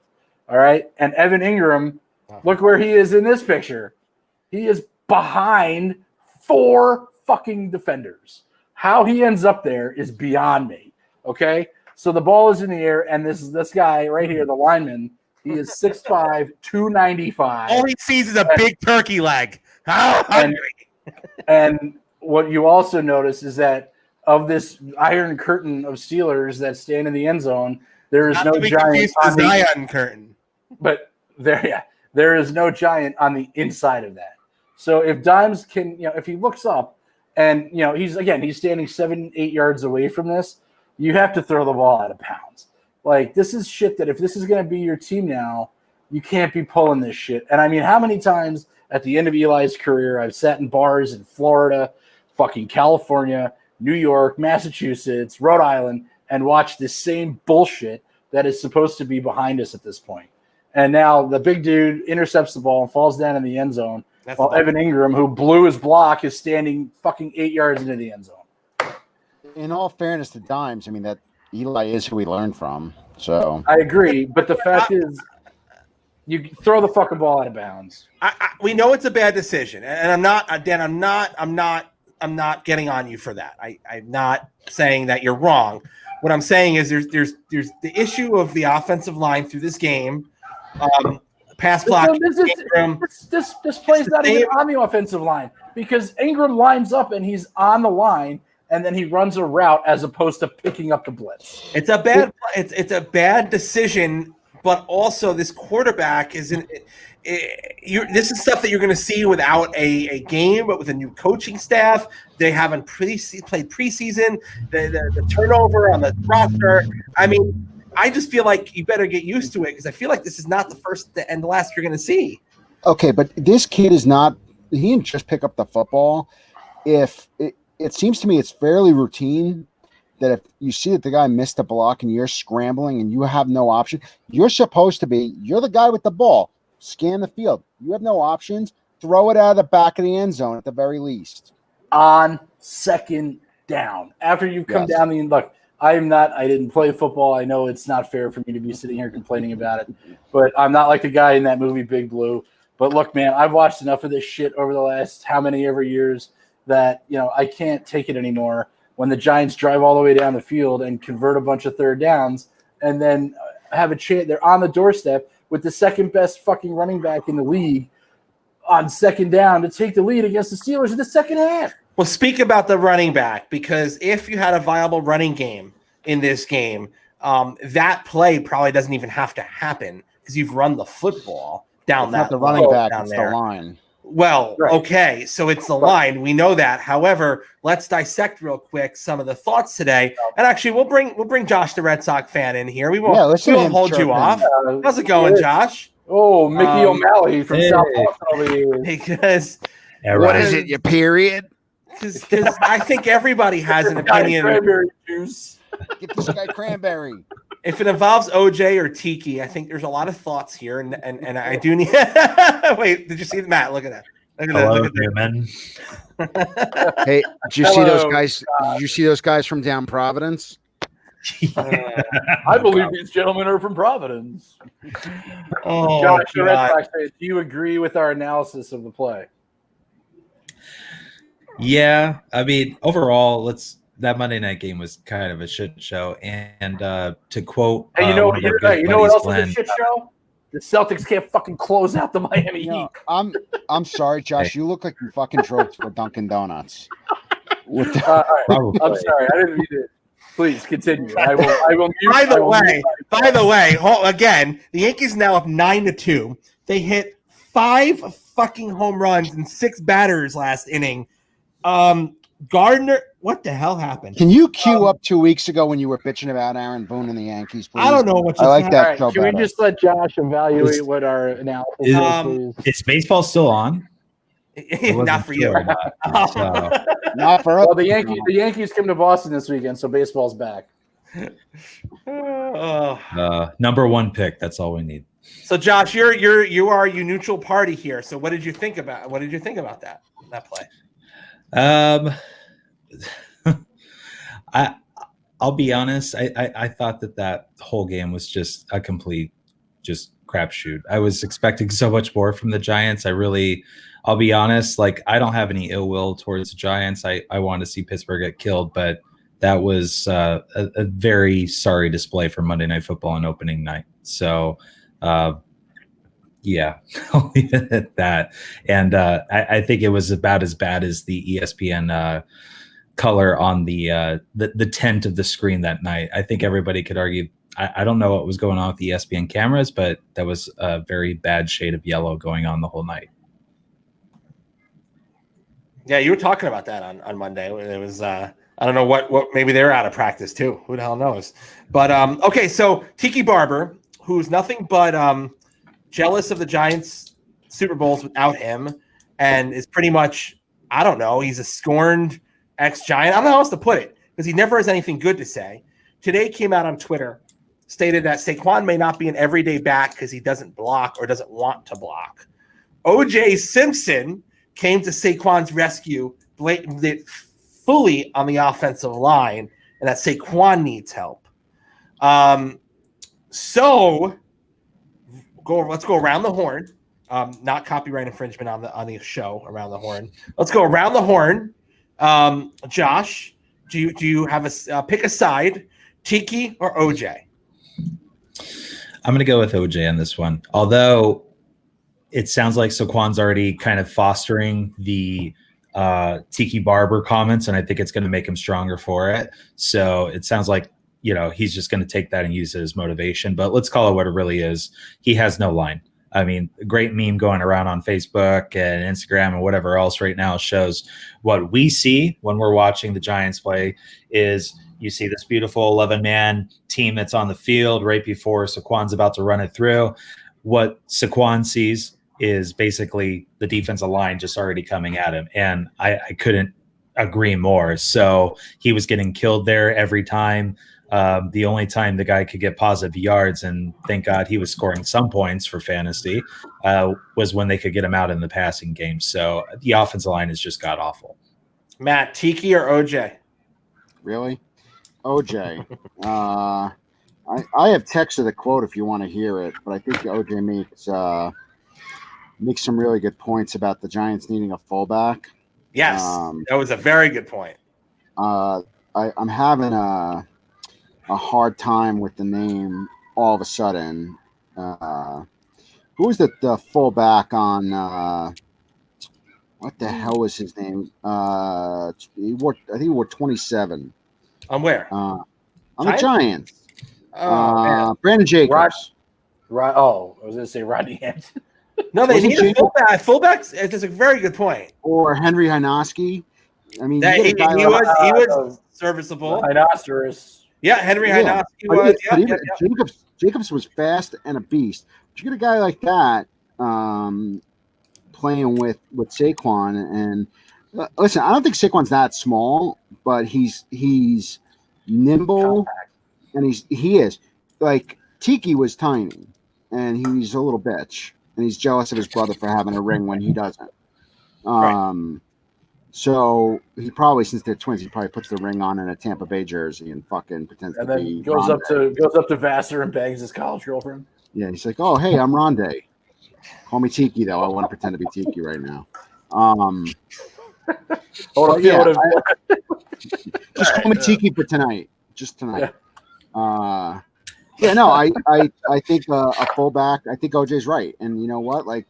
All right. And Evan Ingram, look where he is in this picture. He is behind 4 fucking defenders. How he ends up there is beyond me. Okay. So the ball is in the air, and this guy right here, the lineman, he is 6'5", 295. All he sees is a big turkey leg. How hungry. And what you also notice is that of this iron curtain of Steelers that stand in the end zone, there is no giant on the Zion curtain. But there is no giant on the inside of that. So if Dimes can, if he looks up and he's standing 7-8 yards away from this, you have to throw the ball out of bounds. Like, this is shit that if this is going to be your team now, you can't be pulling this shit. And I mean, how many times at the end of Eli's career, I've sat in bars in Florida, fucking California, New York, Massachusetts, Rhode Island, and watched this same bullshit that is supposed to be behind us at this point. And now the big dude intercepts the ball and falls down in the end zone, while Evan Ingram, who blew his block, is standing fucking 8 yards into the end zone. In all fairness to Dimes, I mean, that Eli is who we learned from. So I agree, but the fact is, you throw the fucking ball out of bounds. We know it's a bad decision, and I'm not not getting on you for that. I'm not saying that you're wrong. What I'm saying is there's the issue of the offensive line through this game. Pass block. This play's not even on the offensive line because Ingram lines up and he's on the line and then he runs a route as opposed to picking up the blitz. It's a bad decision, but also this quarterback isn't. This is stuff that you're going to see without a game, but with a new coaching staff. They haven't played preseason. The turnover on the roster. I mean, I just feel like you better get used to it because I feel like this is not the first and the last you're going to see. Okay, but this kid is not – he didn't just pick up the football. If it seems to me it's fairly routine that if you see that the guy missed a block and you're scrambling and you have no option, you're supposed to be – you're the guy with the ball. Scan the field. You have no options. Throw it out of the back of the end zone at the very least. On second down. After you've come down the – look – I didn't play football. I know it's not fair for me to be sitting here complaining about it, but I'm not like the guy in that movie Big Blue. But look, man, I've watched enough of this shit over the last how many ever years that, I can't take it anymore when the Giants drive all the way down the field and convert a bunch of third downs and then have a chance. They're on the doorstep with the second best fucking running back in the league on second down to take the lead against the Steelers in the second half. Well, speak about the running back, because if you had a viable running game in this game, that play probably doesn't even have to happen because you've run the football down it's that not the running back, down it's there. the line. Well, right. Okay, so it's the line. We know that. However, let's dissect real quick some of the thoughts today. And actually, we'll bring Josh, the Red Sox fan, in here. We won't hold you off. How's it going, Josh? Oh, Mickey O'Malley from South Boston. Because what is it? Your period? Because I think everybody has an opinion. Cranberry juice. Get this guy cranberry. If it involves OJ or Tiki, I think there's a lot of thoughts here, and I do need. Wait, did you see Matt? Look at that. Look at that. Hey, did you see those guys? Did you see those guys from down Providence? I believe these gentlemen are from Providence. Oh, Josh, the Red Sox fan, do you agree with our analysis of the play? Yeah, I mean, overall, that Monday night game was kind of a shit show. And to quote, hey, you know what else was a shit show? The Celtics can't fucking close out the Miami Heat. I'm sorry, Josh. You look like you fucking drove for Dunkin' Donuts. Right. I'm sorry. I didn't mean to. Please continue. I will. By the way, again, the Yankees now up 9-2. They hit 5 fucking home runs and 6 batters last inning. Gardner, what the hell happened? Can you cue up 2 weeks ago when you were bitching about Aaron Boone and the Yankees, please? I don't know what you like that. Right, can we just let Josh evaluate what our analysis is? Is baseball still on? Not for you. Not for us. Well, the Yankees come to Boston this weekend, so baseball's back. Number 1 pick. That's all we need. So, Josh, you are a neutral party here. So, what did you think about that play? I'll be honest. I thought that whole game was just a complete crapshoot. I was expecting so much more from the Giants. I'll be honest. Like, I don't have any ill will towards the Giants. I want to see Pittsburgh get killed, but that was a very sorry display for Monday Night Football on opening night. So, yeah, I'll leave it at that. And I think it was about as bad as the ESPN color on the tent of the screen that night. I think everybody could argue. I don't know what was going on with the ESPN cameras, but that was a very bad shade of yellow going on the whole night. Yeah, you were talking about that on Monday. It was I don't know what maybe they were out of practice too. Who the hell knows? But okay, so Tiki Barber, who's nothing but jealous of the Giants' Super Bowls without him, and is pretty much, I don't know, he's a scorned ex-Giant. I don't know how else to put it, because he never has anything good to say. Today came out on Twitter, stated that Saquon may not be an everyday back because he doesn't block or doesn't want to block. O.J. Simpson came to Saquon's rescue fully on the offensive line, and that Saquon needs help. So let's go around the horn. Not copyright infringement on the show around the horn. Let's go around the horn. Josh, do you have a pick a side, Tiki or OJ? I'm going to go with OJ on this one. Although it sounds like Saquon's already kind of fostering the Tiki Barber comments, and I think it's going to make him stronger for it. So it sounds like, he's just going to take that and use it as motivation. But let's call it what it really is. He has no line. I mean, a great meme going around on Facebook and Instagram and whatever else right now shows what we see when we're watching the Giants play is you see this beautiful 11-man team that's on the field right before Saquon's about to run it through. What Saquon sees is basically the defensive line just already coming at him. And I couldn't agree more. So he was getting killed there every time. The only time the guy could get positive yards, and thank God he was scoring some points for fantasy, was when they could get him out in the passing game. So the offensive line has just got awful. Matt, Tiki or OJ? Really? OJ. I have texted a quote if you want to hear it, but I think OJ makes some really good points about the Giants needing a fullback. Yes, that was a very good point. I'm having a hard time with the name all of a sudden. Who was the fullback on what the hell was his name? I think he wore 27. On where? On the Giants. Oh, Brandon Jacobs. I was going to say Rodney Hampton. No, they need a fullback. Fullbacks. It's a very good point. Or Henry Hynoski. I mean, he was serviceable. Rhinoceros. Yeah, Henry Hynoski was. Jacobs was fast and a beast. But you get a guy like that playing with Saquon, and listen, I don't think Saquon's that small, but he's nimble, and he is like Tiki was tiny, and he's a little bitch, and he's jealous of his brother for having a ring when he doesn't. Right. So he probably, since they're twins, he probably puts the ring on in a Tampa Bay jersey and fucking pretends to be. And then goes up to Vassar and bangs his college girlfriend. Yeah, he's like, "Oh, hey, I'm Rondé. Call me Tiki, though. I want to pretend to be Tiki right now." Just call me Tiki for tonight. Just tonight. I think a fullback. I think OJ's right, and you know what? Like,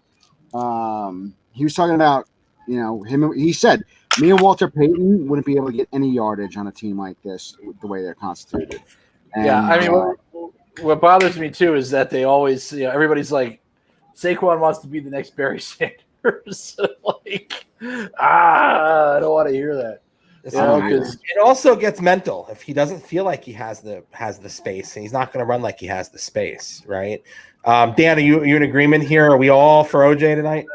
he was talking about. Him. He said, me and Walter Payton wouldn't be able to get any yardage on a team like this, the way they're constituted. And, I mean, what bothers me too is that they always, everybody's like, Saquon wants to be the next Barry Sanders. Like, I don't want to hear that. It also gets mental if he doesn't feel like he has the space, and he's not going to run like he has the space, right? Dan, are you in agreement here? Are we all for OJ tonight?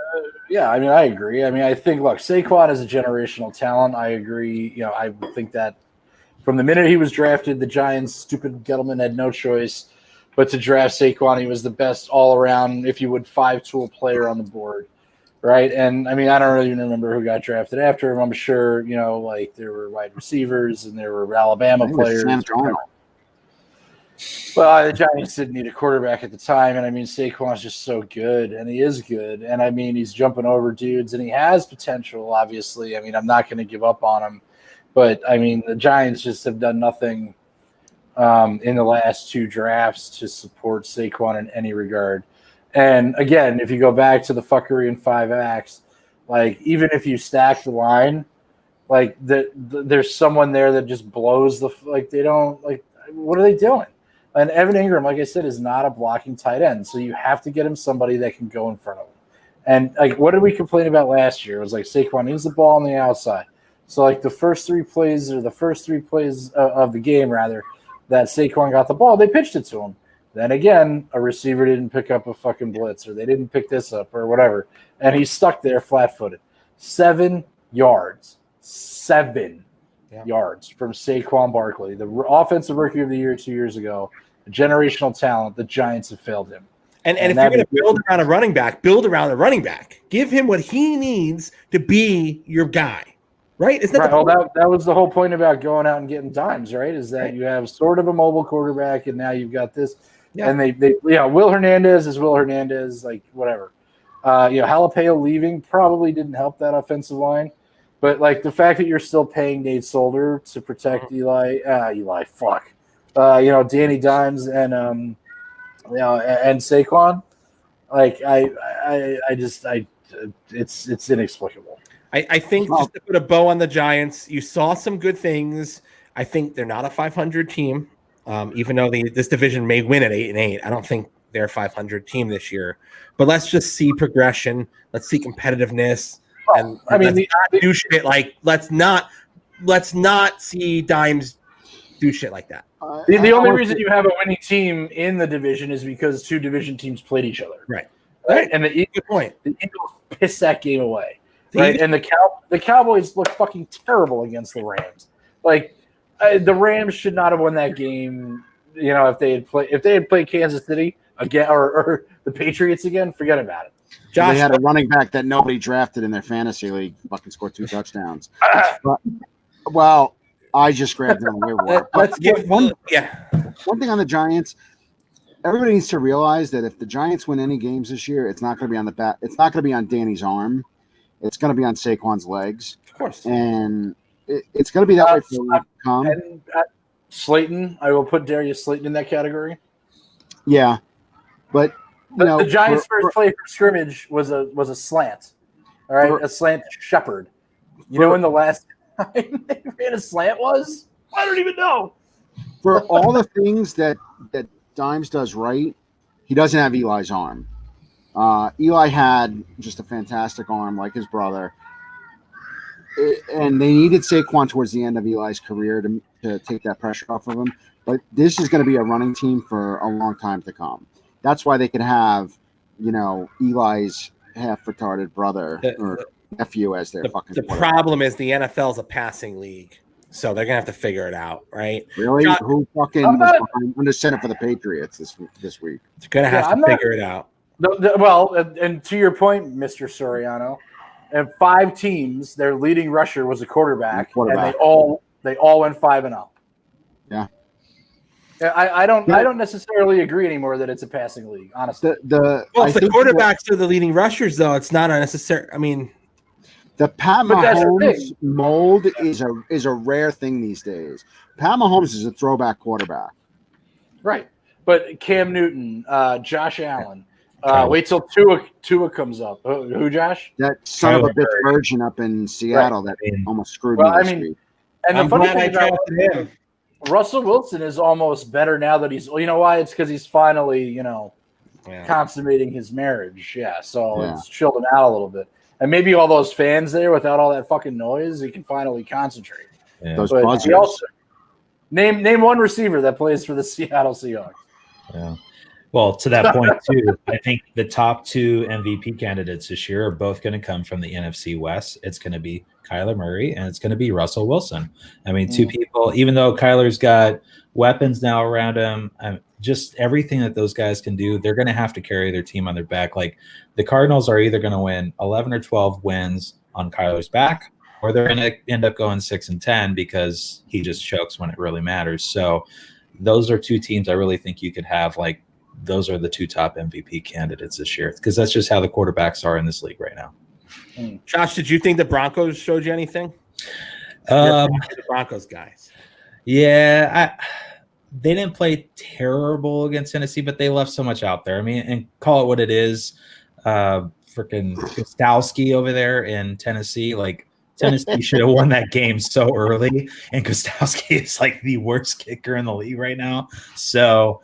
Yeah, I mean, I agree. I mean, I think, look, Saquon is a generational talent. I agree. I think that from the minute he was drafted, the Giants, stupid Gettleman, had no choice but to draft Saquon. He was the best all-around, if you would, 5-tool player on the board, right? And, I mean, I don't really even remember who got drafted after him. I'm sure, like there were wide receivers and there were Alabama players. Well, the Giants didn't need a quarterback at the time, and I mean, Saquon's just so good, and he is good, and I mean, he's jumping over dudes, and he has potential, obviously. I mean, I'm not going to give up on him, but I mean, the Giants just have done nothing in the last 2 drafts to support Saquon in any regard. And again, if you go back to the fuckery in 5 acts, like, even if you stack the line, like, there's someone there that just blows they don't, like, what are they doing? And Evan Ingram, like I said, is not a blocking tight end. So you have to get him somebody that can go in front of him. And, like, what did we complain about last year? It was like Saquon needs the ball on the outside. So, like, the first 3 plays of the game, rather, that Saquon got the ball, they pitched it to him. Then again, a receiver didn't pick up a fucking blitz, or they didn't pick this up, or whatever. And he's stuck there flat-footed. 7 yards. 7 yards from Saquon Barkley, the offensive rookie of the year 2 years ago, a generational talent. The Giants have failed him. And if you're going to build around a running back, build around a running back. Give him what he needs to be your guy, right? Isn't that right? That was the whole point about going out and getting dimes, right? Is that you have sort of a mobile quarterback, and now you've got this. Yeah. And they Will Hernandez is Will Hernandez, like, whatever. Jalapeno leaving probably didn't help that offensive line. But like the fact that you're still paying Nate Solder to protect Eli, fuck, Danny Dimes and and Saquon, like it's inexplicable. I think just to put a bow on the Giants, you saw some good things. I think they're not a 500 team, even though this division may win at 8-8. I don't think they're a 500 team this year. But let's just see progression. Let's see competitiveness. And I mean, let's not do shit like let's not see Dimes do shit like that. The only reason you have a winning team in the division is because two division teams played each other. Right. And the Eagles pissed that game away. Right. And the Cowboys look fucking terrible against the Rams. Like the Rams should not have won that game. If they had played Kansas City again or the Patriots again, forget about it. Josh, they had a running back that nobody drafted in their fantasy league. Fucking scored 2 touchdowns. Well, I just grabbed it on the waiver. One thing on the Giants. Everybody needs to realize that if the Giants win any games this year, it's not going to be on the bat. It's not going to be on Danny's arm. It's going to be on Saquon's legs. Of course. And it's going to be that way for a come. And Slayton, I will put Darius Slayton in that category. Yeah. But the Giants' first play for scrimmage was a slant. All right, a slant shepherd. When the last time they ran a slant was? I don't even know. For all the things that Dimes does right, he doesn't have Eli's arm. Eli had just a fantastic arm like his brother. And they needed Saquon towards the end of Eli's career to take that pressure off of him. But this is going to be a running team for a long time to come. That's why they could have, Eli's half-retarded brother or nephew as their fucking The player. problem is the NFL is a passing league. So they're going to have to figure it out, right? Really? Who fucking was under center for the Patriots this week? They're going to have to figure it out. And to your point, Mr. Soriano, and 5 teams, their leading rusher was a quarterback. And they all went 5-0. Yeah. I don't necessarily agree anymore that it's a passing league, honestly. If the quarterbacks are the leading rushers, though, it's not unnecessary. I mean, the Pat Mahomes mold is a rare thing these days. Pat Mahomes is a throwback quarterback. Right. But Cam Newton, Josh Allen, wait till Tua comes up. Who, Josh? That son of a bitch virgin up in Seattle that almost screwed me this week. And the funny thing about him, Russell Wilson is almost better now that he's – you know why? It's because he's finally, consummating his marriage. Yeah, so it's chilled him out a little bit. And maybe all those fans there without all that fucking noise, he can finally concentrate. Yeah. Those buzzers. Also, name one receiver that plays for the Seattle Seahawks. Yeah. Well, to that point, too, I think the top 2 MVP candidates this year are both going to come from the NFC West. It's going to be Kyler Murray and it's going to be Russell Wilson. I mean, 2 people, even though Kyler's got weapons now around him, just everything that those guys can do, they're going to have to carry their team on their back. Like the Cardinals are either going to win 11 or 12 wins on Kyler's back, or they're going to end up going 6-10 because he just chokes when it really matters. So those are 2 teams I really think you could have. Like those are the 2 top MVP candidates this year because that's just how the quarterbacks are in this league right now. Josh, did you think the Broncos showed you anything? The Broncos guys. Yeah, they didn't play terrible against Tennessee, but they left so much out there. I mean, and call it what it is. Freaking Kostowski over there in Tennessee. Like Tennessee should have won that game so early, and Kostowski is like the worst kicker in the league right now. So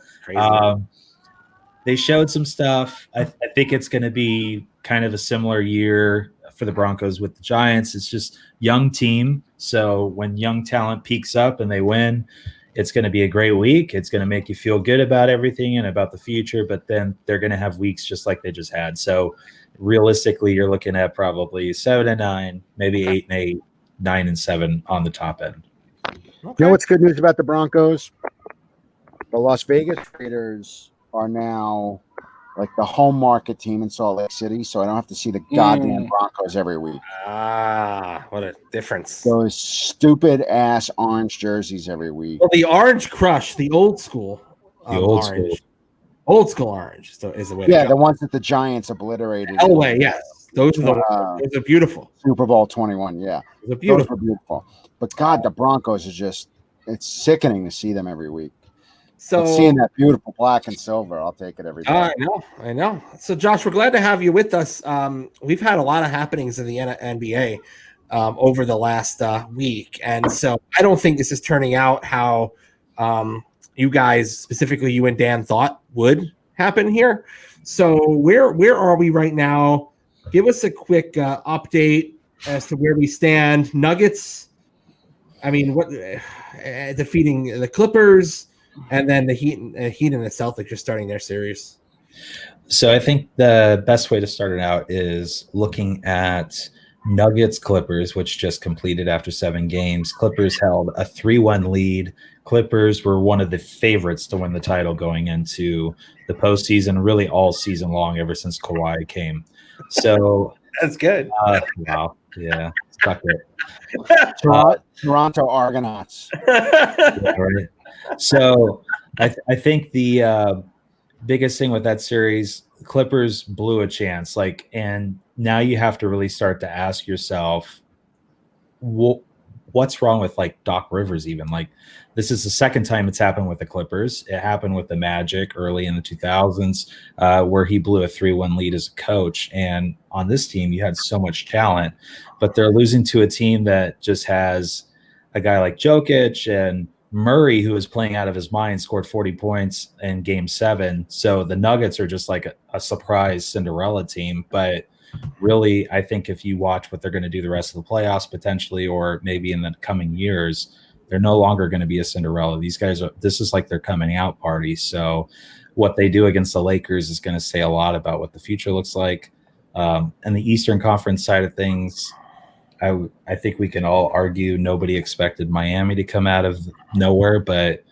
they showed some stuff. I think it's going to be kind of a similar year for the Broncos with the Giants. It's just young team. So when young talent peaks up and they win, it's going to be a great week. It's going to make you feel good about everything and about the future, but then they're going to have weeks just like they just had. So realistically, you're looking at probably 7-9, maybe 8-8, 9-7 on the top end. Okay. You know what's good news about the Broncos? The Las Vegas Raiders are now like the home market team in Salt Lake City, so I don't have to see the goddamn Broncos every week. Ah, what a difference. Those stupid ass orange jerseys every week. Well, the orange crush, the old school. Old school orange so is the way to go. The ones that the Giants obliterated. Elway, yes. Those are beautiful. Super Bowl 21, yeah. Those are beautiful. Those were beautiful. But God, the Broncos are just, it's sickening to see them every week. So but seeing that beautiful black and silver, I'll take it every day. I know. So Josh, we're glad to have you with us. We've had a lot of happenings in the NBA over the last week. And so I don't think this is turning out how you guys, specifically you and Dan, thought would happen here. So where are we right now? Give us a quick update as to where we stand. Nuggets, I mean, what defeating the Clippers, and then the Heat and the Celtics are starting their series. So I think the best way to start it out is looking at Nuggets Clippers, which just completed after 7 games. Clippers held a 3-1 lead. Clippers were one of the favorites to win the title going into the postseason, really all season long, ever since Kawhi came. So that's good. Wow. Yeah. Stuck it. Toronto Argonauts. Yeah, right. So I think the biggest thing with that series, Clippers blew a chance. And now you have to really start to ask yourself, what's wrong with Doc Rivers even? This is the second time it's happened with the Clippers. It happened with the Magic early in the 2000s, where he blew a 3-1 lead as a coach. And on this team, you had so much talent, but they're losing to a team that just has a guy like Jokic, and Murray, who is playing out of his mind, scored 40 points in Game 7. So the Nuggets are just like a surprise Cinderella team. But really, I think if you watch what they're going to do the rest of the playoffs potentially, or maybe in the coming years, they're no longer going to be a Cinderella. These guys this is like their coming out party. So what they do against the Lakers is going to say a lot about what the future looks like. And the Eastern Conference side of things, I think we can all argue nobody expected Miami to come out of nowhere. But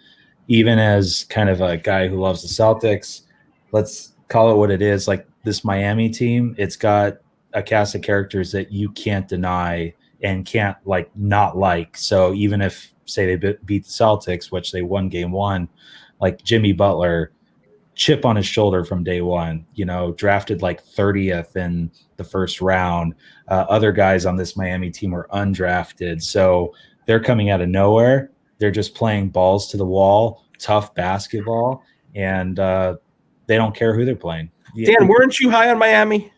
even as kind of a guy who loves the Celtics, let's call it what it is. This Miami team, it's got a cast of characters that you can't deny and can't not like. So even if, say, they beat the Celtics, which they won Game 1, Jimmy Butler, chip on his shoulder from day one, drafted 30th in the first round. Other guys on this Miami team were undrafted. So they're coming out of nowhere. They're just playing balls to the wall, tough basketball, and they don't care who they're playing. Dan, weren't you high on Miami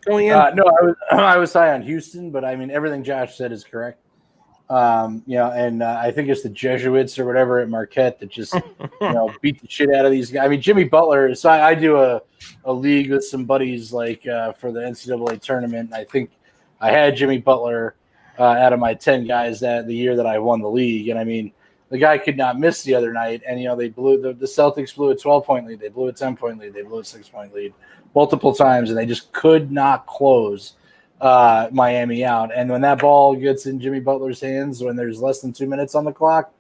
going in? No, I was high on Houston, but I mean, everything Josh said is correct. And I think it's the Jesuits or whatever at Marquette that just beat the shit out of these guys. I mean, Jimmy Butler. So I do a league with some buddies for the NCAA tournament. I think I had Jimmy Butler out of my 10 guys the year that I won the league, and I mean, the guy could not miss the other night. And they blew the Celtics blew a 12-point lead, they blew a 10-point lead, they blew a 6-point lead multiple times, and they just could not close Miami out. And when that ball gets in Jimmy Butler's hands, when there's less than 2 minutes on the clock,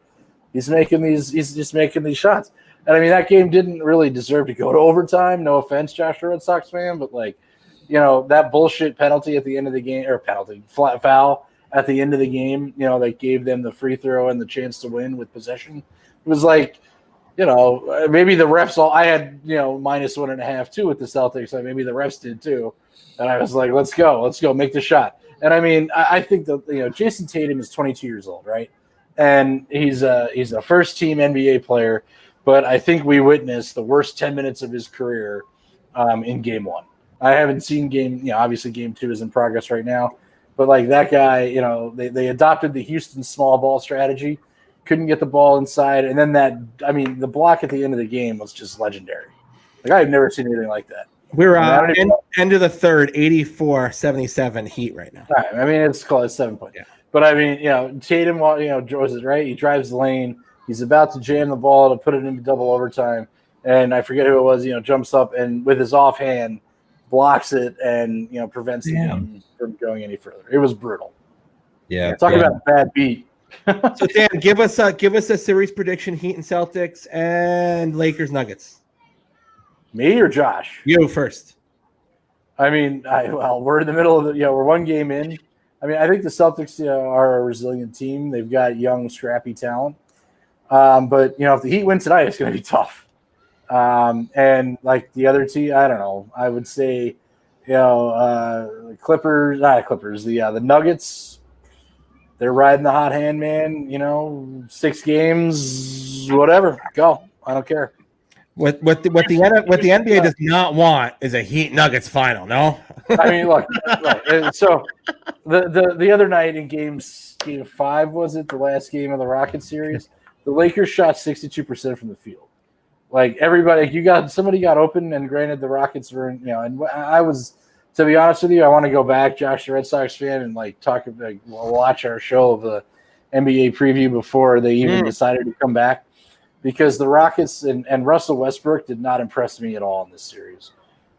he's just making these shots. And I mean, that game didn't really deserve to go to overtime. No offense, Josh, Red Sox fan, but that bullshit penalty at the end of the game, or flat foul at the end of the game, that gave them the free throw and the chance to win with possession. It was maybe the refs I had, -1.5 too with the Celtics. Maybe the refs did too. And I was like, let's go, make the shot. And I mean, I think that, Jason Tatum is 22 years old, right? And he's a first team NBA player, but I think we witnessed the worst 10 minutes of his career in Game 1. I haven't seen obviously Game 2 is in progress right now, but that guy, they adopted the Houston small ball strategy, couldn't get the ball inside. And then the block at the end of the game was just legendary. I've never seen anything like that. We're end of the third, 84-77 Heat right now. All right. I mean, it's called 7 point. Yeah. But I mean, Tatum, was it right? He drives the lane. He's about to jam the ball to put it into double overtime. And I forget who it was, jumps up and with his offhand blocks it and, prevents the game from going any further. It was brutal. Yeah. Talk about a bad beat. So Dan, give us a series prediction: Heat and Celtics and Lakers Nuggets. Me or Josh? You first. I mean, we're in the middle of we're one game in. I mean, I think the Celtics are a resilient team. They've got young, scrappy talent. But if the Heat win tonight, it's going to be tough. And the other team, I don't know. I would say Clippers, not Clippers, the Nuggets, they're riding the hot hand, man. 6 games, whatever, go. I don't care. What the NBA does not want is a Heat Nuggets final. No, I mean, look, right. So the other night in game 5, was it the last game of the Rockets series? The Lakers shot 62% from the field. Like everybody, somebody got open, and granted, the Rockets were, and I was, to be honest with you, I want to go back, Josh, the Red Sox fan, and watch our show of the NBA preview before they even decided to come back. Because the Rockets and Russell Westbrook did not impress me at all in this series.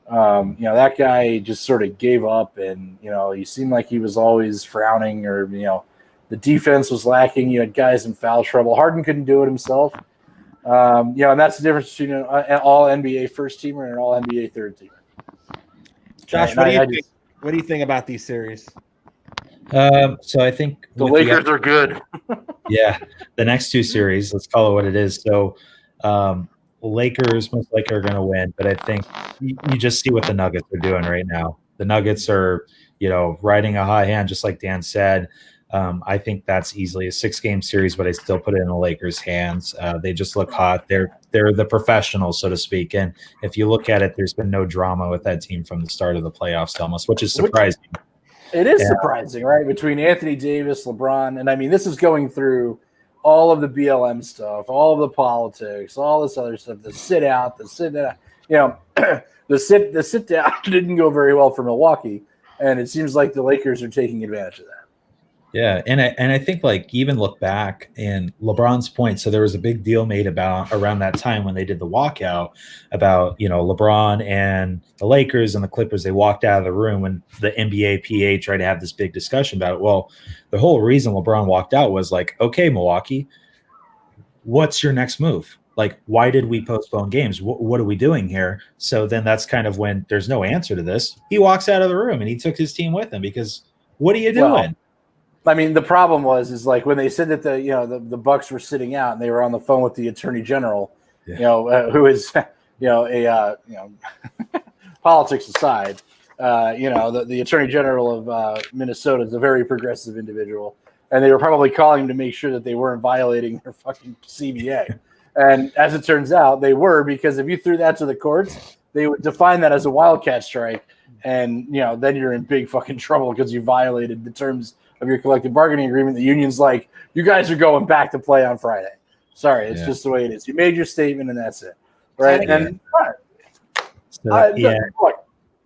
That guy just sort of gave up, and he seemed like he was always frowning, or the defense was lacking. You had guys in foul trouble. Harden couldn't do it himself. And that's the difference between an all NBA first teamer and an all NBA third teamer. Josh, what do you think about these series? So I think the Lakers are good. Yeah, the next 2 series, let's call it what it is. So Lakers most likely are going to win, but I think you just see what the Nuggets are doing right now. The Nuggets are, riding a high hand, just like Dan said. I think that's easily a 6-game series, but I still put it in the Lakers' hands. They just look hot. They're the professionals, so to speak. And if you look at it, there's been no drama with that team from the start of the playoffs almost, which is surprising. It is surprising, right? Between Anthony Davis, LeBron, and I mean, this is going through all of the BLM stuff, all of the politics, all this other stuff. The sit out, the sit down. The sit down didn't go very well for Milwaukee, and it seems like the Lakers are taking advantage of that. Yeah, and I think even look back in LeBron's point. So there was a big deal made about around that time when they did the walkout about LeBron and the Lakers and the Clippers. They walked out of the room when the NBA PA tried to have this big discussion about it. Well, the whole reason LeBron walked out was okay, Milwaukee, what's your next move? Why did we postpone games? What are we doing here? So then that's kind of when there's no answer to this. He walks out of the room and he took his team with him because what are you doing? Well, I mean, the problem is when they said that the Bucks were sitting out and they were on the phone with the Attorney General, who is politics aside, the Attorney General of Minnesota is a very progressive individual, and they were probably calling him to make sure that they weren't violating their fucking CBA. And as it turns out, they were, because if you threw that to the courts, they would define that as a wildcat strike, and then you're in big fucking trouble because you violated the terms of your collective bargaining agreement. The union's like, you guys are going back to play on Friday. Sorry, it's just the way it is. You made your statement and that's it. Right? Yeah. And look,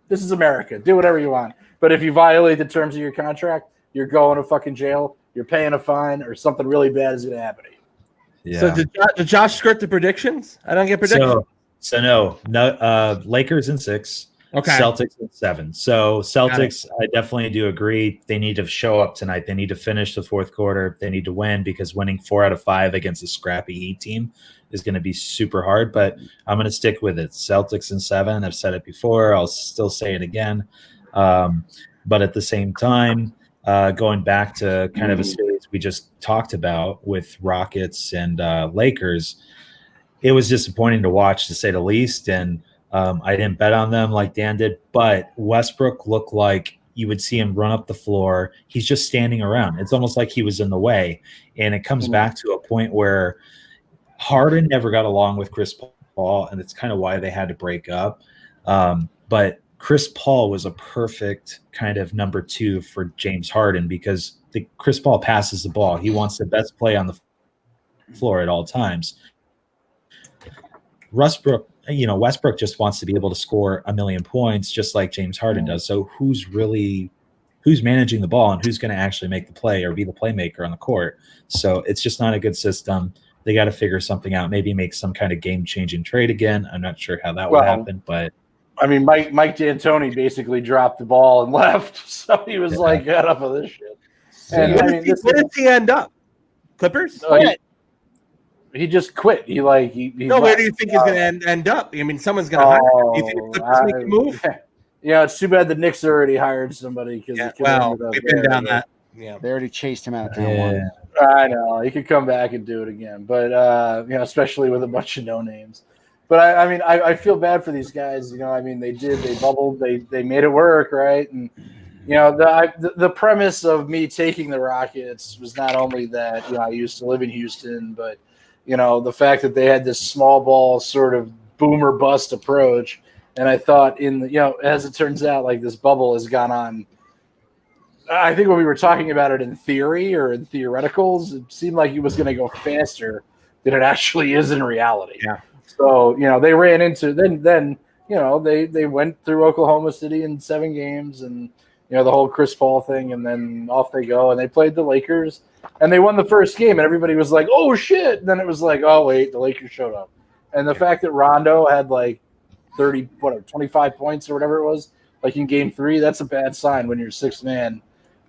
this is America. Do whatever you want. But if you violate the terms of your contract, you're going to fucking jail, you're paying a fine, or something really bad is going to happen to you. Yeah. So did Josh skirt the predictions? I don't get predictions. So no, Lakers in 6. Okay. Celtics in 7. So Celtics, I definitely do agree. They need to show up tonight. They need to finish the 4th quarter. They need to win, because winning 4 out of 5 against a scrappy Heat team is going to be super hard. But I'm going to stick with it. Celtics in 7. I've said it before. I'll still say it again. But at the same time, going back to kind of a series we just talked about with Rockets and Lakers, it was disappointing to watch, to say the least. And I didn't bet on them like Dan did, but Westbrook looked like you would see him run up the floor. He's just standing around. It's almost like he was in the way. And it comes back to a point where Harden never got along with Chris Paul, and it's kind of why they had to break up. But Chris Paul was a perfect kind of number 2 for James Harden, because Chris Paul passes the ball. He wants the best play on the floor at all times. Westbrook just wants to be able to score 1 million points, just like James Harden does. So who's managing the ball, and who's going to actually make the play or be the playmaker on the court? So it's just not a good system. They got to figure something out, maybe make some kind of game-changing trade again. I'm not sure how that would happen, but I mean, Mike D'Antoni basically dropped the ball and left, so he was like, "Get up of this shit." And where did he end up? Clippers? He just quit. He where do you think he's going to end up? I mean, someone's going to hire him. Do you think the Clippers make a move? Yeah, it's too bad the Knicks already hired somebody, because we've been down that. Yeah, they already chased him out of town. I know he could come back and do it again, but especially with a bunch of no names. But I mean, I feel bad for these guys. You know, I mean, they bubbled, they made it work, right? And you know, the premise of me taking the Rockets was not only that, you know, I used to live in Houston, but you know, the fact that they had this small ball sort of boomer bust approach. And I thought you know, as it turns out, like this bubble has gone on. I think when we were talking about it in theory or in theoreticals, it seemed like it was going to go faster than it actually is in reality. Yeah. So, you know, they ran into then you know, they went through Oklahoma City in 7 games and, you know, the whole Chris Paul thing, and then off they go, and they played the Lakers and they won the first game, and everybody was like, oh shit. And then it was like, oh wait, the Lakers showed up. And the fact that Rondo had like 25 points or whatever it was, like in game 3, that's a bad sign when your sixth man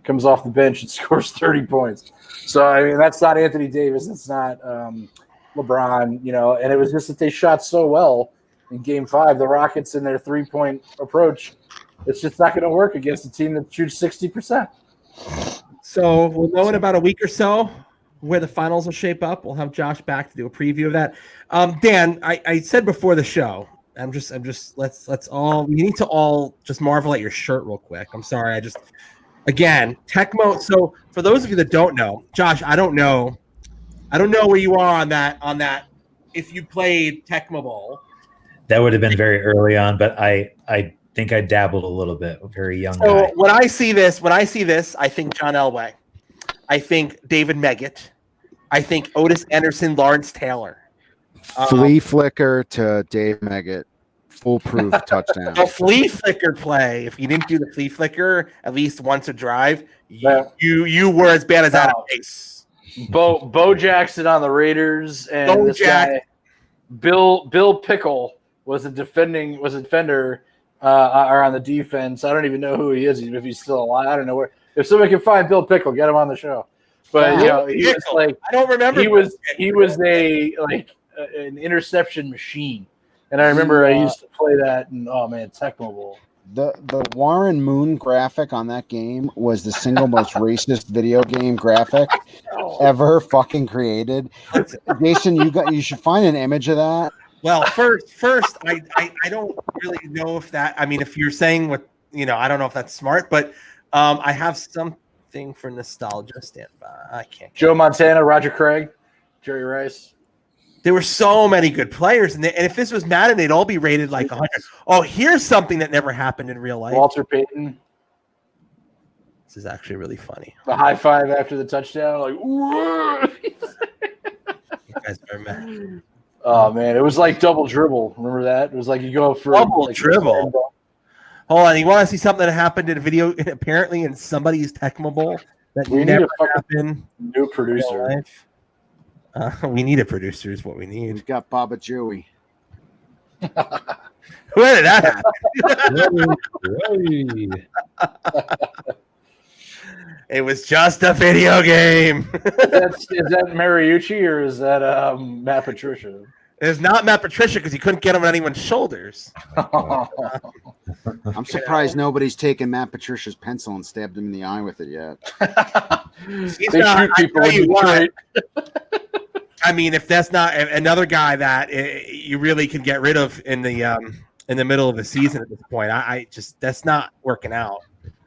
comes off the bench and scores 30 points. So, I mean, that's not Anthony Davis. It's not LeBron, you know, and it was just that they shot so well in game 5. The Rockets in their 3-point approach, it's just not going to work against a team that shoots 60%. So we'll know in about a week or so where the finals will shape up. We'll have Josh back to do a preview of that. Dan, I said before the show, I'm just let's all, we need to all just marvel at your shirt real quick. I'm sorry. Again, Tecmo. So for those of you that don't know, Josh, I don't know where you are on that. If you played Tecmo Bowl, That would have been very early on, but I think I dabbled a little bit. A very young so guy. when I see this, I think John Elway, I think David Meggett, I think Otis Anderson, Lawrence Taylor. Flea flicker to Dave Meggett. Foolproof touchdown. A flea flicker play. If you didn't do the flea flicker at least once a drive, you were as bad as out of pace. Bo Jackson on the Raiders, and this guy Bill Pickle was a defender or on the defense. I don't even know who he is, even if he's still alive. I don't know where. If somebody can find Bill Pickle, get him on the show. But you know, he was like, I don't remember. He was an interception machine. And I remember I used to play that, and oh man, Tecmo Bowl. The Warren Moon graphic on that game was the single most racist video game graphic ever fucking created. Jason, you should find an image of that. Well, first, I don't really know if that. I mean, if you're saying what, you know, I don't know if that's smart, but I have something for nostalgia. Stand by. I can't. Joe Montana, Roger Craig, Jerry Rice. There were so many good players, and if this was Madden, they'd all be rated like 100. Oh, here's something that never happened in real life. Walter Payton. This is actually really funny. The high five after the touchdown, like, you guys are mad. Oh man, it was like double dribble. Remember that? It was like you go for double dribble. Hold on, you want to see something that happened in a video? Apparently, in somebody's Tecmo Bowl that never happened. New producer. We need a producer is what we need. We've got Baba Joey. Where did that happen? It was just a video game. Is that Mariucci or is that Matt Patricia? It's not Matt Patricia because he couldn't get him on anyone's shoulders. I'm surprised nobody's taken Matt Patricia's pencil and stabbed him in the eye with it yet. They shoot people in Detroit. I mean, if that's not another guy that you really can get rid of in the middle of the season at this point, I just, that's not working out.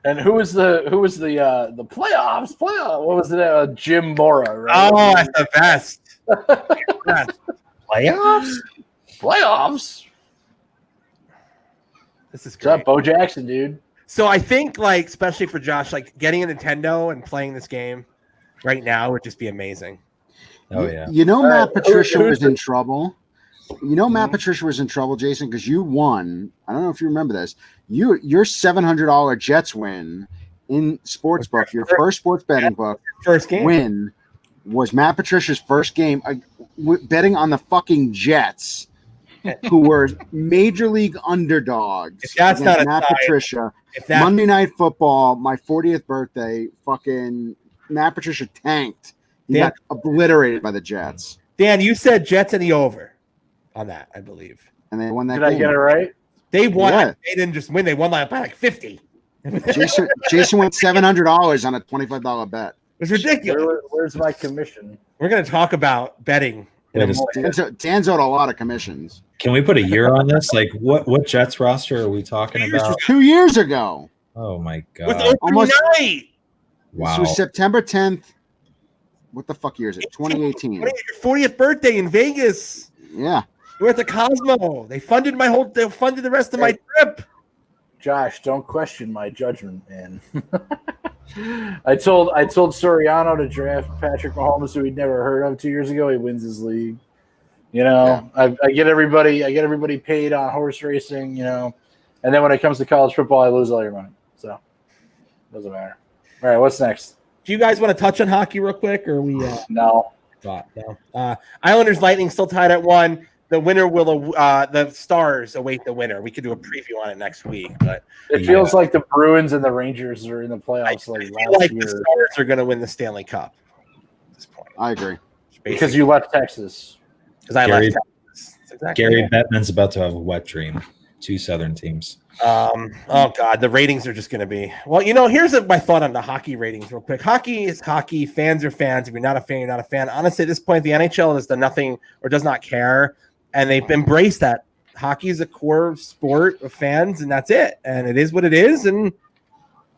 And who was the playoffs? What was it? Jim Mora, right? Oh, that's the best. Playoffs. This is great. What's up, Bo Jackson, dude? So I think, like, especially for Josh, like getting a Nintendo and playing this game right now would just be amazing. Oh yeah. You know, Matt Patricia was in trouble. You know, Matt Patricia was in trouble, Jason, because you won. I don't know if you remember this. Your $700 Jets win in Sportsbook, your first sports betting book, first game win was Matt Patricia's first game betting on the fucking Jets, who were major league underdogs. If that's not Matt Patricia. Monday Night Football, my 40th birthday, fucking Matt Patricia tanked. He got obliterated by the Jets. Dan, you said Jets in the over on that, I believe. And they won that game. Did I get it right? They won. Yeah. They didn't just win. They won by like 50. Jason went $700 on a $25 bet. It's ridiculous. Where's my commission? We're going to talk about betting. Dan's owed a lot of commissions. Can we put a year on this? Like, what Jets roster are we talking This about? was 2 years ago. Oh my With god! opening night. Wow. This was September 10th. What the fuck year is it? 2018. Your 40th birthday in Vegas. Yeah. We're at the Cosmo. They funded the rest of my trip. Josh, don't question my judgment, man. I told Soriano to draft Patrick Mahomes, who he'd never heard of 2 years ago. He wins his league. You know, yeah. I get everybody paid on horse racing, you know, and then when it comes to college football, I lose all your money. So it doesn't matter. All right, what's next? Do you guys want to touch on hockey real quick, or we? No. No. Islanders Lightning still tied at 1. The winner will. The Stars await the winner. We could do a preview on it next week, but it feels like the Bruins and the Rangers are in the playoffs. I feel like the Stars are going to win the Stanley Cup at this point. I agree. Because you left Texas. Because I left Texas. Exactly. Gary Bettman's about to have a wet dream. 2 Southern teams. Oh God, the ratings are just going to be. Well, you know, here's my thought on the hockey ratings, real quick. Hockey is hockey. Fans are fans. If you're not a fan, you're not a fan. Honestly, at this point, the NHL has done nothing or does not care, and they've embraced that hockey is a core sport of fans, and that's it. And it is what it is, and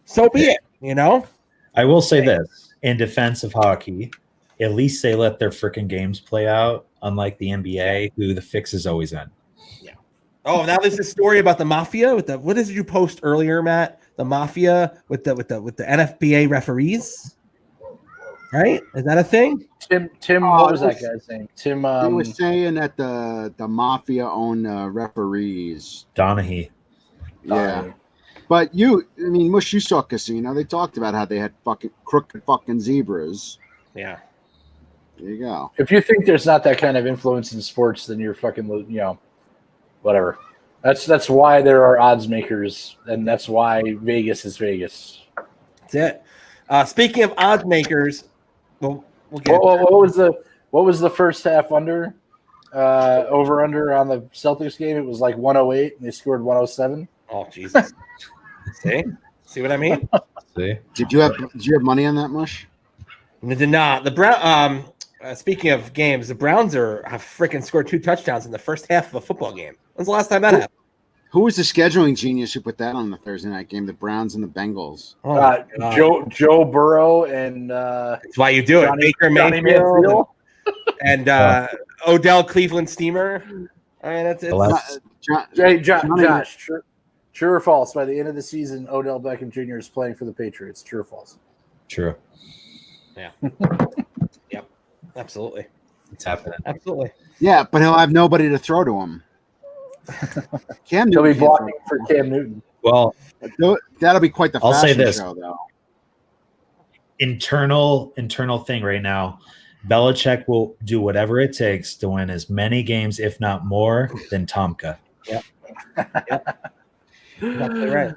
so be it. You know. I will say this in defense of hockey. At least they let their freaking games play out, unlike the NBA, who the fix is always in. Yeah. Oh, now there's this story about the mafia with the. What did you post earlier, Matt? The mafia with the NFBA referees, right? Is that a thing? Tim, what was that guy's name? Tim. They were saying that the mafia own referees. Donahue. Yeah. But Mush, you saw Casino. They talked about how they had fucking crooked fucking zebras. Yeah. There you go. If you think there's not that kind of influence in sports, then you're fucking, whatever. That's why there are odds makers, and that's why Vegas is Vegas. That's it. Speaking of odds makers, we'll get what was the first half under over under on the Celtics game? It was like 108, and they scored 107. Oh Jesus! See what I mean? See? Did you have money on that, Mush? No, did not. The Brown. Speaking of games, the Browns have freaking scored 2 touchdowns in the first half of a football game. When's the last time that happened? Who was the scheduling genius who put that on the Thursday night game? The Browns and the Bengals. Joe Burrow and that's why you do it. Baker Mayfield and Odell Cleveland Steamer. I mean, it's Josh. True or false? By the end of the season, Odell Beckham Jr. is playing for the Patriots. True or false? True. Yeah. Yep. Absolutely. It's happening. Absolutely. Yeah, but he'll have nobody to throw to him. Cam Newton. He'll be blocking for Cam Newton. Well, that'll be quite the I'll say fashion this. show, though. Internal thing right now. Belichick will do whatever it takes to win as many games, if not more, than Tomka. Yep. Exactly right.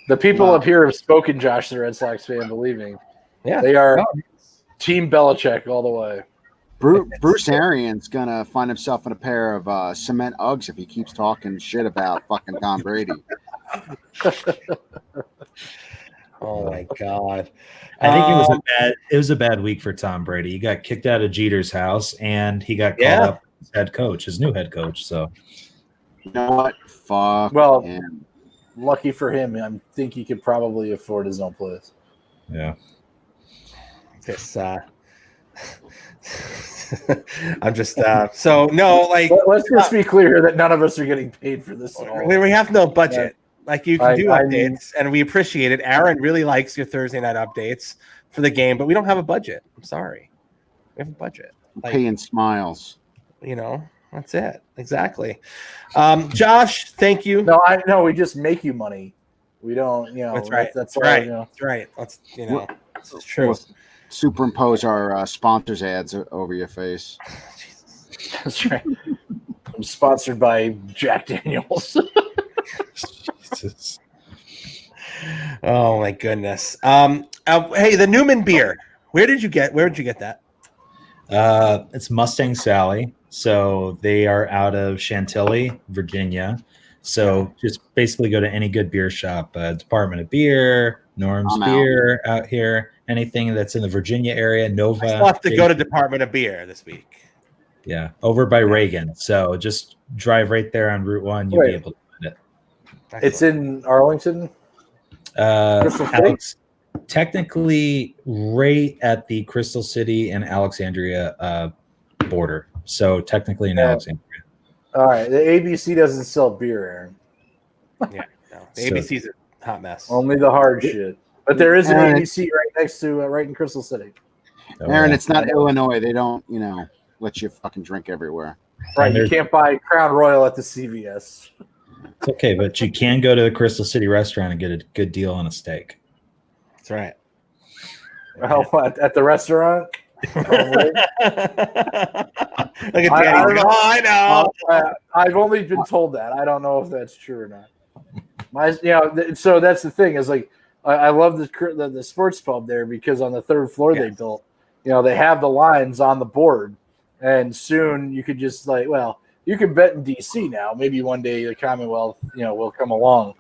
The people up here have spoken, Josh, the Red Sox fan, believe me. Yeah. They are Team Belichick all the way. Bruce Arians gonna find himself in a pair of cement Uggs if he keeps talking shit about fucking Tom Brady. Oh my God! I think it was a bad week for Tom Brady. He got kicked out of Jeter's house, and he got called up as his new head coach. So you know what? Fuck. Well, him. Lucky for him, I think he could probably afford his own place. Yeah. This. I'm just so no, like let's just be clear that none of us are getting paid for this at all. We have no budget. Yeah. Like you can do updates, and we appreciate it. Aaron really likes your Thursday night updates for the game, but we don't have a budget. I'm sorry, we have a budget. Like, paying smiles. That's it exactly. Josh, thank you. No, we just make you money. We don't, That's right. That's right. All, That's right. Let's it's true. We'll superimpose our sponsors ads over your face. That's right. I'm sponsored by Jack Daniels. Jesus. Oh my goodness. Hey, the Newman beer. Where did you get that? It's Mustang Sally. So they are out of Chantilly, Virginia. So just basically go to any good beer shop, Department of Beer, Norm's Beer out here, anything that's in the Virginia area, Nova. I still have to go to Department of Beer this week. Yeah, over by Reagan. So just drive right there on Route 1. You'll be able to find it. It's in Arlington. Alex, technically right at the Crystal City and Alexandria border. So technically in Alexandria. All right. The ABC doesn't sell beer, Aaron. Yeah, no. The ABC's a hot mess. Only the hard shit. But there is an ABC right next to right in Crystal City. Aaron, it's not Illinois. They don't, let you fucking drink everywhere. Right. You can't buy Crown Royal at the CVS. It's okay, but you can go to the Crystal City restaurant and get a good deal on a steak. That's right. Well, at the restaurant? Look at Danny. I know. I've only been told that. I don't know if that's true or not. So that's the thing is like I love the sports pub there because on the third floor they built, they have the lines on the board, and soon you could just you can bet in DC now. Maybe one day the Commonwealth, will come along.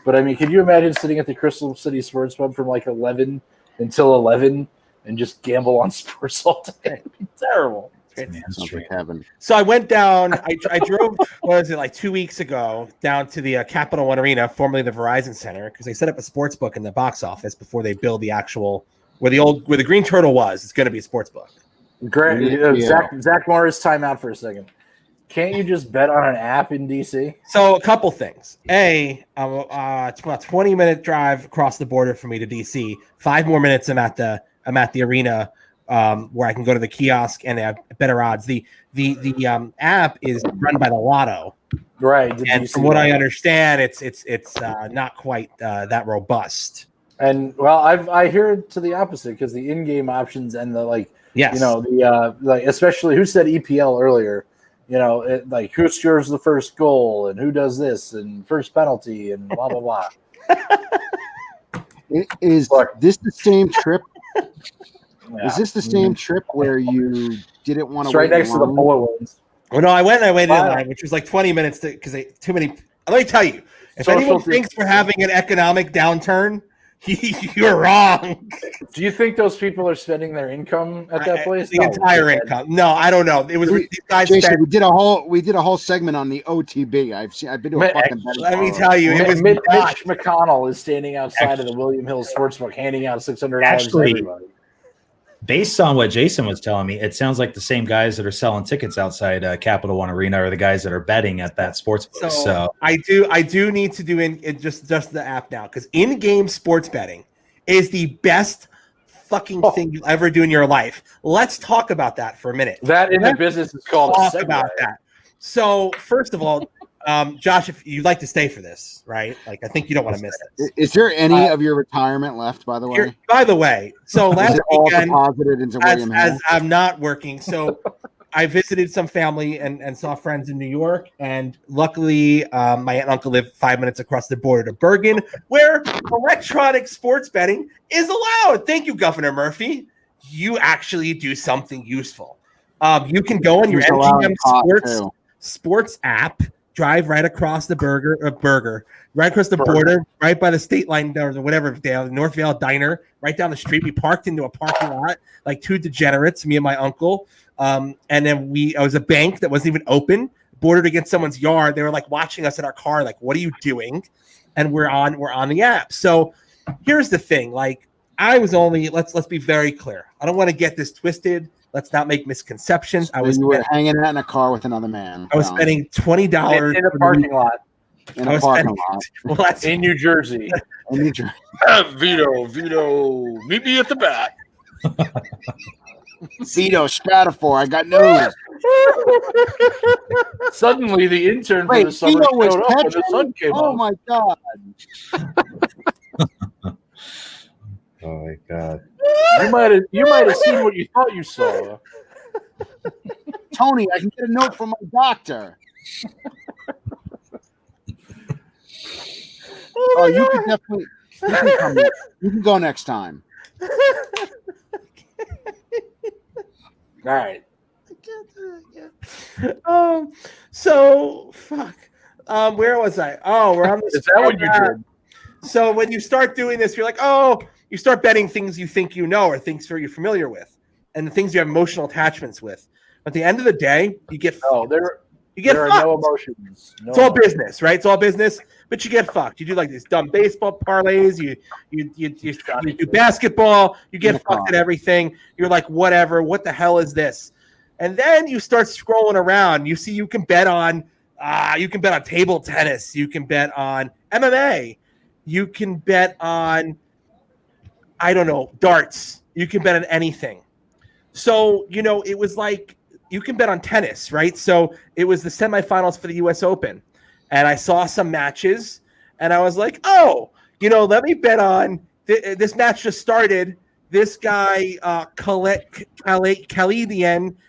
But I mean, can you imagine sitting at the Crystal City Sports Pub from 11 until 11 and just gamble on sports all day? It'd be terrible. Sounds like heaven. So I went down. I drove. What was it 2 weeks ago? Down to the Capital One Arena, formerly the Verizon Center, because they set up a sports book in the box office before they build the actual where the Green Turtle was. It's going to be a sports book. Great. Zach Morris, time out for a second. Can't you just bet on an app in DC? So a couple things. It's about a 20-minute drive across the border for me to DC. 5 more minutes. I'm at the arena. Where I can go to the kiosk and they have better odds. The app is run by the Lotto, right? And from what I understand, it's not quite that robust. And well, I hear to the opposite because the in-game options and especially who said EPL earlier, who scores the first goal and who does this and first penalty and blah blah blah. Is this the same trip? Yeah. Is this the same trip where you didn't want to? It's right next to the Polo ones. Well, no, I went and I waited in line, which was 20 minutes because too many. Let me tell you, if anyone thinks we're having an economic downturn, you're wrong. Do you think those people are spending their income at that place? The entire income? No, I don't know. It was these guys. Jason, we did a whole segment on the OTB. I've been to a fucking. Let me tell you, it was Mitch McConnell is standing outside of the William Hill Sportsbook, handing out $600 to everybody. Based on what Jason was telling me, it sounds like the same guys that are selling tickets outside Capital One Arena are the guys that are betting at that sports book. So I do need to do just the app now because in-game sports betting is the best fucking thing you'll ever do in your life. Let's talk about that for a minute. That in the business is called talk about that. So first of all, Josh, if you'd like to stay for this, right? I think you don't want to miss this. Is there any of your retirement left, by the way? So last weekend, deposited into William Hill? As I'm not working, so I visited some family and saw friends in New York, and luckily, my aunt and uncle live 5 minutes across the border to Bergen, where electronic sports betting is allowed. Thank you, Governor Murphy. You actually do something useful. You can go on your MGM sports app. Drive right across the right across the border, right by the state line or whatever, Northvale Diner, right down the street. We parked into a parking lot like two degenerates, me and my uncle. And then I was a bank that wasn't even open, bordered against someone's yard. They were watching us in our car, what are you doing? And we're on the app. So here's the thing, I was only let's be very clear. I don't want to get this twisted. Let's not make misconceptions. You were hanging out in a car with another man. I was spending $20 in a parking lot. Well, that's in New Jersey. Vito, meet me at the back. Vito Spatafor, I got news. Suddenly, the intern for the summer showed up when the sun came out. Oh my god! Oh my god! You might have seen what you thought you saw. Tony, I can get a note from my doctor. Oh, you can definitely. You can go next time. All right. So fuck. Where was I? Oh, we're on this. Is that what you did? So when you start doing this, you're you start betting things you think you know or things you're familiar with, and the things you have emotional attachments with. At the end of the day, you get there are fucked. no emotions. It's all business, right? It's all business, but you get fucked. You do like these dumb baseball parlays. You do basketball. You get fucked at everything. You're like, whatever. What the hell is this? And then you start scrolling around. You see you can bet on table tennis. You can bet on MMA. You can bet on, I don't know, darts. You can bet on anything. So, it was like you can bet on tennis, right? So it was the semifinals for the U.S. Open. And I saw some matches, and I was like, oh, let me bet on this match just started. This guy, Khaledian,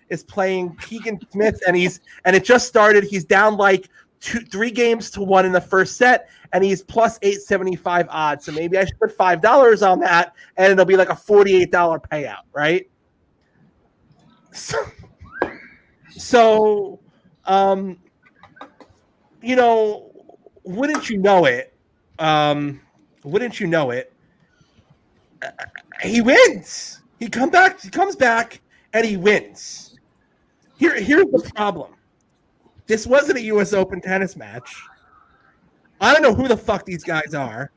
is playing Keegan Smith, and it just started. He's down like 3 games to 1 in the first set, and he's plus 875 odds. So maybe I should put $5 on that, and it'll be like a $48 payout, right? So, wouldn't you know it? He wins. He comes back, and he wins. Here's the problem. This wasn't a U.S. Open tennis match. I don't know who the fuck these guys are.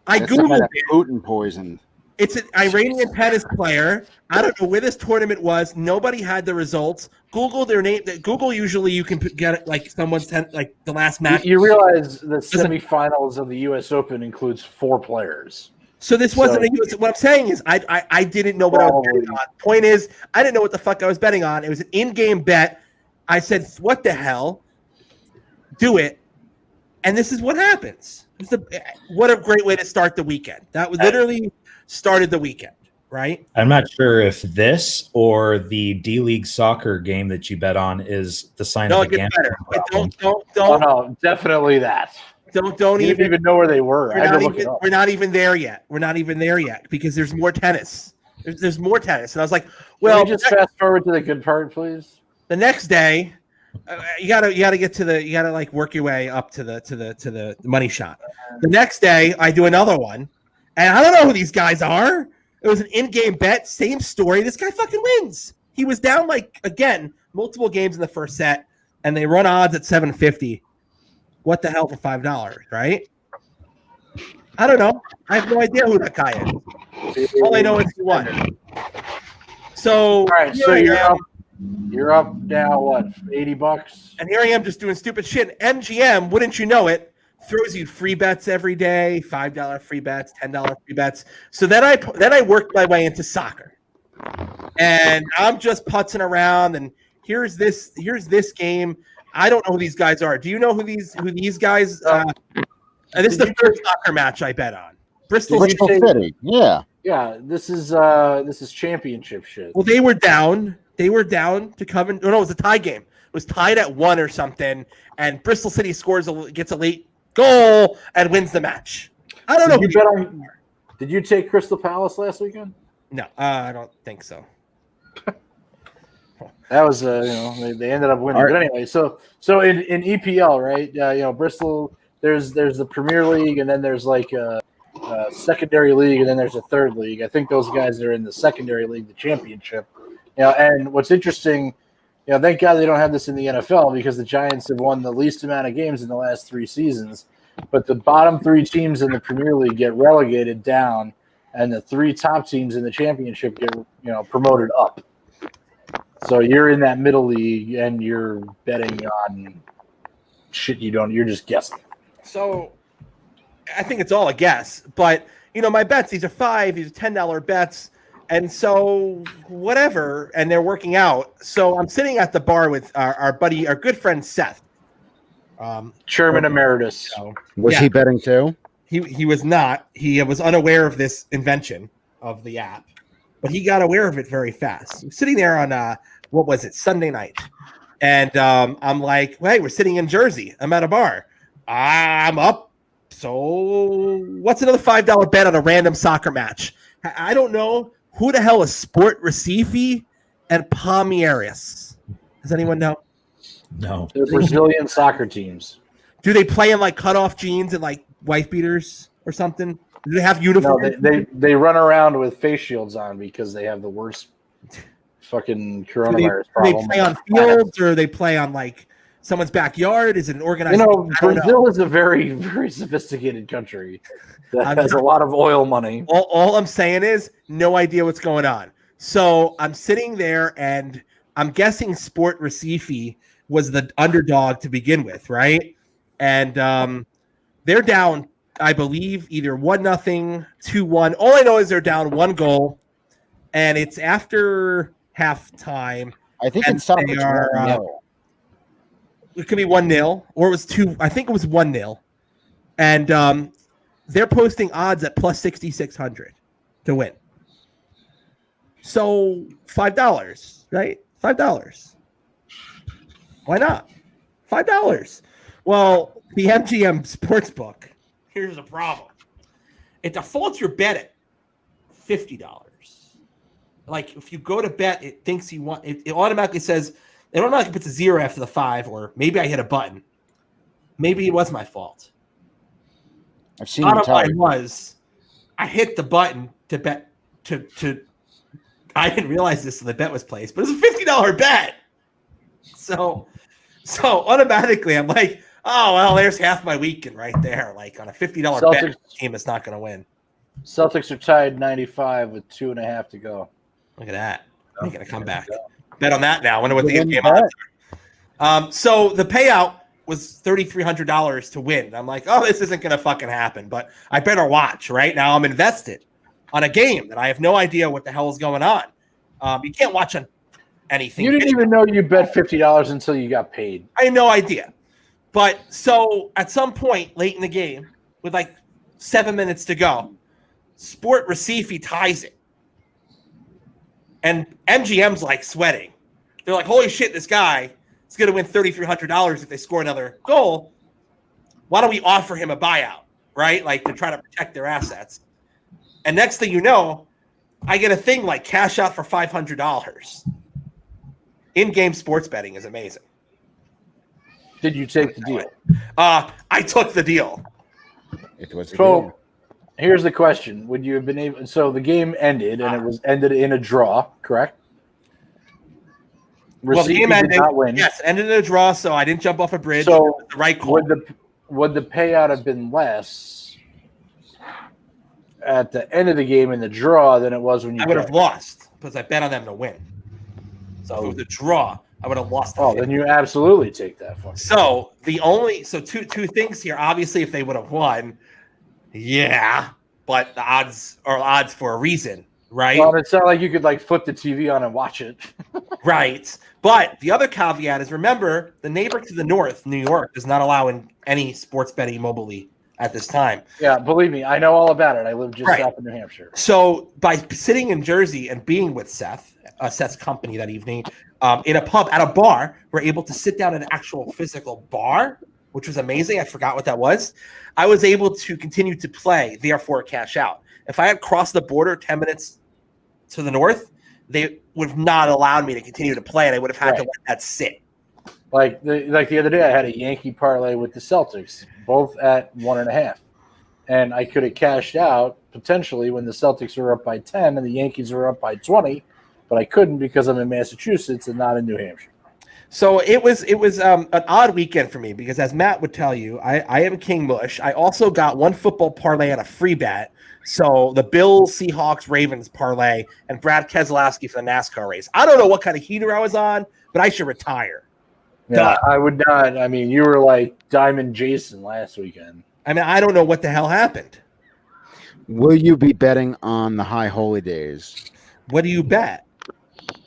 I googled it. Putin poisoned. It's an Iranian tennis player. I don't know where this tournament was. Nobody had the results. Google their name. Google usually you can get it like someone's like the last match. You realize the semifinals of the U.S. Open includes 4 players. So this wasn't a U.S. What I'm saying is I didn't know what I was betting on. Point is, I didn't know what the fuck I was betting on. It was an in-game bet. I said, what the hell? Do it. And this is what happens. What a great way to start the weekend. That was literally started the weekend, right? I'm not sure if this or the D-League soccer game that you bet on is the sign of the gambling problem. No, definitely that. Don't even know where they were. We're not even there yet. We're not even there yet because there's more tennis. There's more tennis, and I was like, well, can we just fast forward to the good part, please. The next day, you gotta like work your way up to the money shot. The next day, I do another one, and I don't know who these guys are. It was an in-game bet, same story. This guy fucking wins. He was down like again multiple games in the first set, and they run odds at 750. What the hell for $5, right? I don't know. I have no idea who that guy is. All I know is he won. So all right, so you're up now, what, $80? And here I am just doing stupid shit. MGM, wouldn't you know it, throws you free bets every day, $5 free bets, $10 free bets. So then I worked my way into soccer. And I'm just putzing around, and here's this game. I don't know who these guys are. Do you know who these guys this is the first soccer match I bet on. Bristol City. Yeah. Yeah, this is championship shit. Well, they were down. They were down to come in. Oh, no, it was a tie game. It was tied at 1 or something, and Bristol City gets a late goal and wins the match. I don't know. Did you take Crystal Palace last weekend? No, I don't think so. That was they ended up winning. But anyway, so in EPL, right? Bristol. There's the Premier League, and then there's like a secondary league, and then there's a third league. I think those guys are in the secondary league, the championship. And what's interesting, thank God they don't have this in the NFL because the Giants have won the least amount of games in the last 3 seasons. But the bottom 3 teams in the Premier League get relegated down, and the 3 top teams in the championship get promoted up. So you're in that middle league, and you're betting on shit you're just guessing. So I think it's all a guess. But, my bets, these are $10 bets. And so whatever, and they're working out. So I'm sitting at the bar with our buddy, our good friend Seth. Chairman Emeritus. Was he betting too? He was not. He was unaware of this invention of the app. But he got aware of it very fast. I'm sitting there on, Sunday night. And I'm like, hey, we're sitting in Jersey. I'm at a bar. I'm up. So what's another $5 bet on a random soccer match? I don't know. Who the hell is Sport Recife and Palmeiras? Does anyone know? No. They're Brazilian soccer teams. Do they play in like cutoff jeans and like wife beaters or something? Do they have uniforms? No, they run around with face shields on because they have the worst fucking Do coronavirus they problem. play on fields or they play on like someone's backyard? Is it an organized? You know, I don't know. Brazil is a very, very sophisticated country that I'm has a lot of oil money. All I'm saying is no idea what's going on. So I'm sitting there and I'm guessing Sport Recife was the underdog to begin with, right? And they're down, I believe, either 1-0, 2-1. All I know is they're down 1 goal, and it's after halftime. I think And in South they it's are, 1-0. It could be 1-0, or it was 2. I think it was 1-0. And they're posting odds at plus 6,600 to win. So $5, right? $5. Why not? $5. Well, the MGM Sportsbook, here's the problem. It defaults your bet at $50. Like if you go to bet, it thinks you want it automatically says it automatically puts a 0 after the 5, or maybe I hit a button. Maybe it was my fault. I've seen Bottom him tell line you. was I hit the button to bet to I didn't realize this, so the bet was placed, but it was a $50 bet. So automatically I'm like, oh well, there's half my weekend right there. Like on a $50 bet, team is not going to win. Celtics are tied 95 with 2.5 to go. Look at that, making a comeback. Bet on that now. I wonder what the Win game bet. odds are. So the payout was $3,300 to win. I'm like, oh, this isn't going to fucking happen, but I better watch. Right now, I'm invested on a game that I have no idea what the hell is going on. You can't watch on anything. You didn't even know you bet $50 until you got paid. I had no idea. But so at some point late in the game, with like 7 minutes to go, Sport Recife ties it. And MGM's like sweating. They're like, holy shit, this guy is going to win $3,300 if they score another goal. Why don't we offer him a buyout, right? Like to try to protect their assets. And next thing you know, I get a thing like cash out for $500. In-game sports betting is amazing. Did you take the deal? I took the deal. It was a So deal. here's the question: would you have been able? So the game ended, and it was ended in a draw, correct? Well, the game Recife ended. did not win. Yes, ended in a draw, so I didn't jump off a bridge. So It was the right call. would the payout have been less at the end of the game in the draw than it was when you? I would have bet? lost because I bet on them to win. So if it was a draw, I would have lost. Oh, then you absolutely take that. So two things here. Obviously, if they would have won, yeah, but the odds are odds for a reason, right? Well, it's not like you could like flip the TV on and watch it. Right. But the other caveat is, remember, the neighbor to the north, New York, does not allow in any sports betting mobily at this time. Yeah, believe me, I know all about it. I live just south of New Hampshire. So by sitting in Jersey and being with Seth's company that evening, in a pub at a bar, we're able to sit down at an actual physical bar, which was amazing. I forgot what that was. I was able to continue to play, therefore cash out. If I had crossed the border 10 minutes to the north, they would have not allowed me to continue to play, and I would have had to let that sit. Like the other day, I had a Yankee parlay with the Celtics, both at 1.5, and I could have cashed out potentially when the Celtics were up by 10 and the Yankees were up by 20, but I couldn't because I'm in Massachusetts and not in New Hampshire. So it was an odd weekend for me because, as Matt would tell you, I am King Mush. I also got one football parlay and a free bet. So the Bills, Seahawks, Ravens parlay, and Brad Keselowski for the NASCAR race. I don't know what kind of heater I was on, but I should retire. Yeah, I would not. I mean, you were like Diamond Jason last weekend. I mean, I don't know what the hell happened. Will you be betting on the high holy days? What do you bet?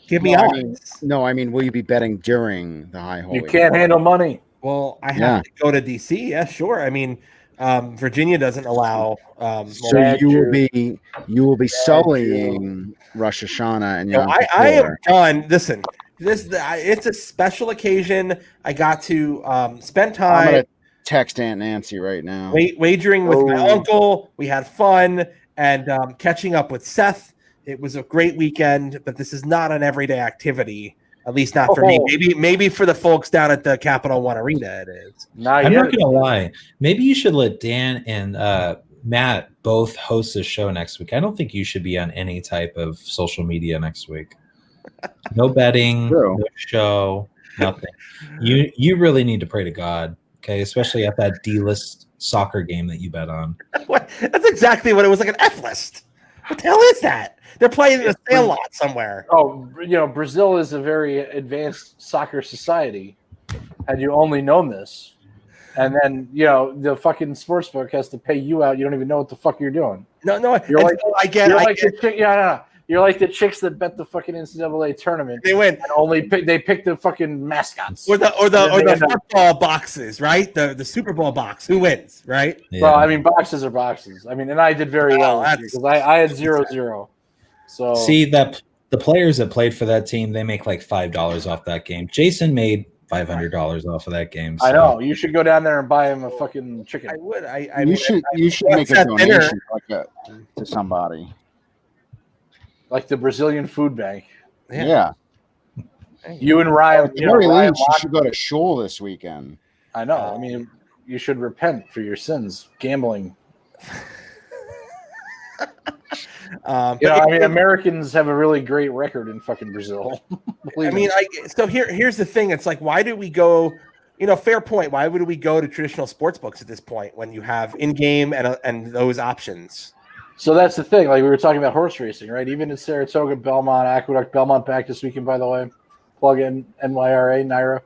Give me odds. I mean, will you be betting during the high holy? You can't handle money. Well, I have to go to DC. Yeah, sure. I mean, Virginia doesn't allow. So you will be sullying Rosh Hashanah and Yom Kippur. I am done. Listen, it's a special occasion. I got to spend time. I'm gonna text Aunt Nancy right now. Wagering with my uncle. We had fun and catching up with Seth. It was a great weekend, but this is not an everyday activity. At least not for me. Maybe for the folks down at the Capital One Arena, it is. I'm not gonna lie. Maybe you should let Dan and Matt both host a show next week. I don't think you should be on any type of social media next week. No betting, True. no show, nothing. You really need to pray to God, okay? Especially at that D-list soccer game that you bet on. That's exactly what it was, like an F list. What the hell is that? They're playing in a sale lot somewhere. Oh, Brazil is a very advanced soccer society. Had you only known this, and then the fucking sportsbook has to pay you out. You don't even know what the fuck you're doing. No, You're like, I get. You're like the chicks that bet the fucking NCAA tournament. They win. And they pick the fucking mascots. Or the football boxes, right? The Super Bowl box. Who wins, right? Yeah. Well, I mean, boxes are boxes. I mean, and I did very well because I had 0-0. So see that the players that played for that team, they make like $5 off that game. Jason made $500 off of that game. So. I know. You should go down there and buy him a fucking chicken. I would. You should make a donation to somebody. Like the Brazilian food bank. Yeah. You and Ryan. At the very least, you should go to shul this weekend. I know. I mean, you should repent for your sins, gambling. Americans have a really great record in fucking Brazil. Here's the thing. It's like, why do we go? Fair point. Why would we go to traditional sports books at this point when you have in-game and those options? So that's the thing. Like we were talking about horse racing, right? Even in Saratoga, Belmont, Aqueduct, Belmont back this weekend, by the way. Plug in NYRA, Naira.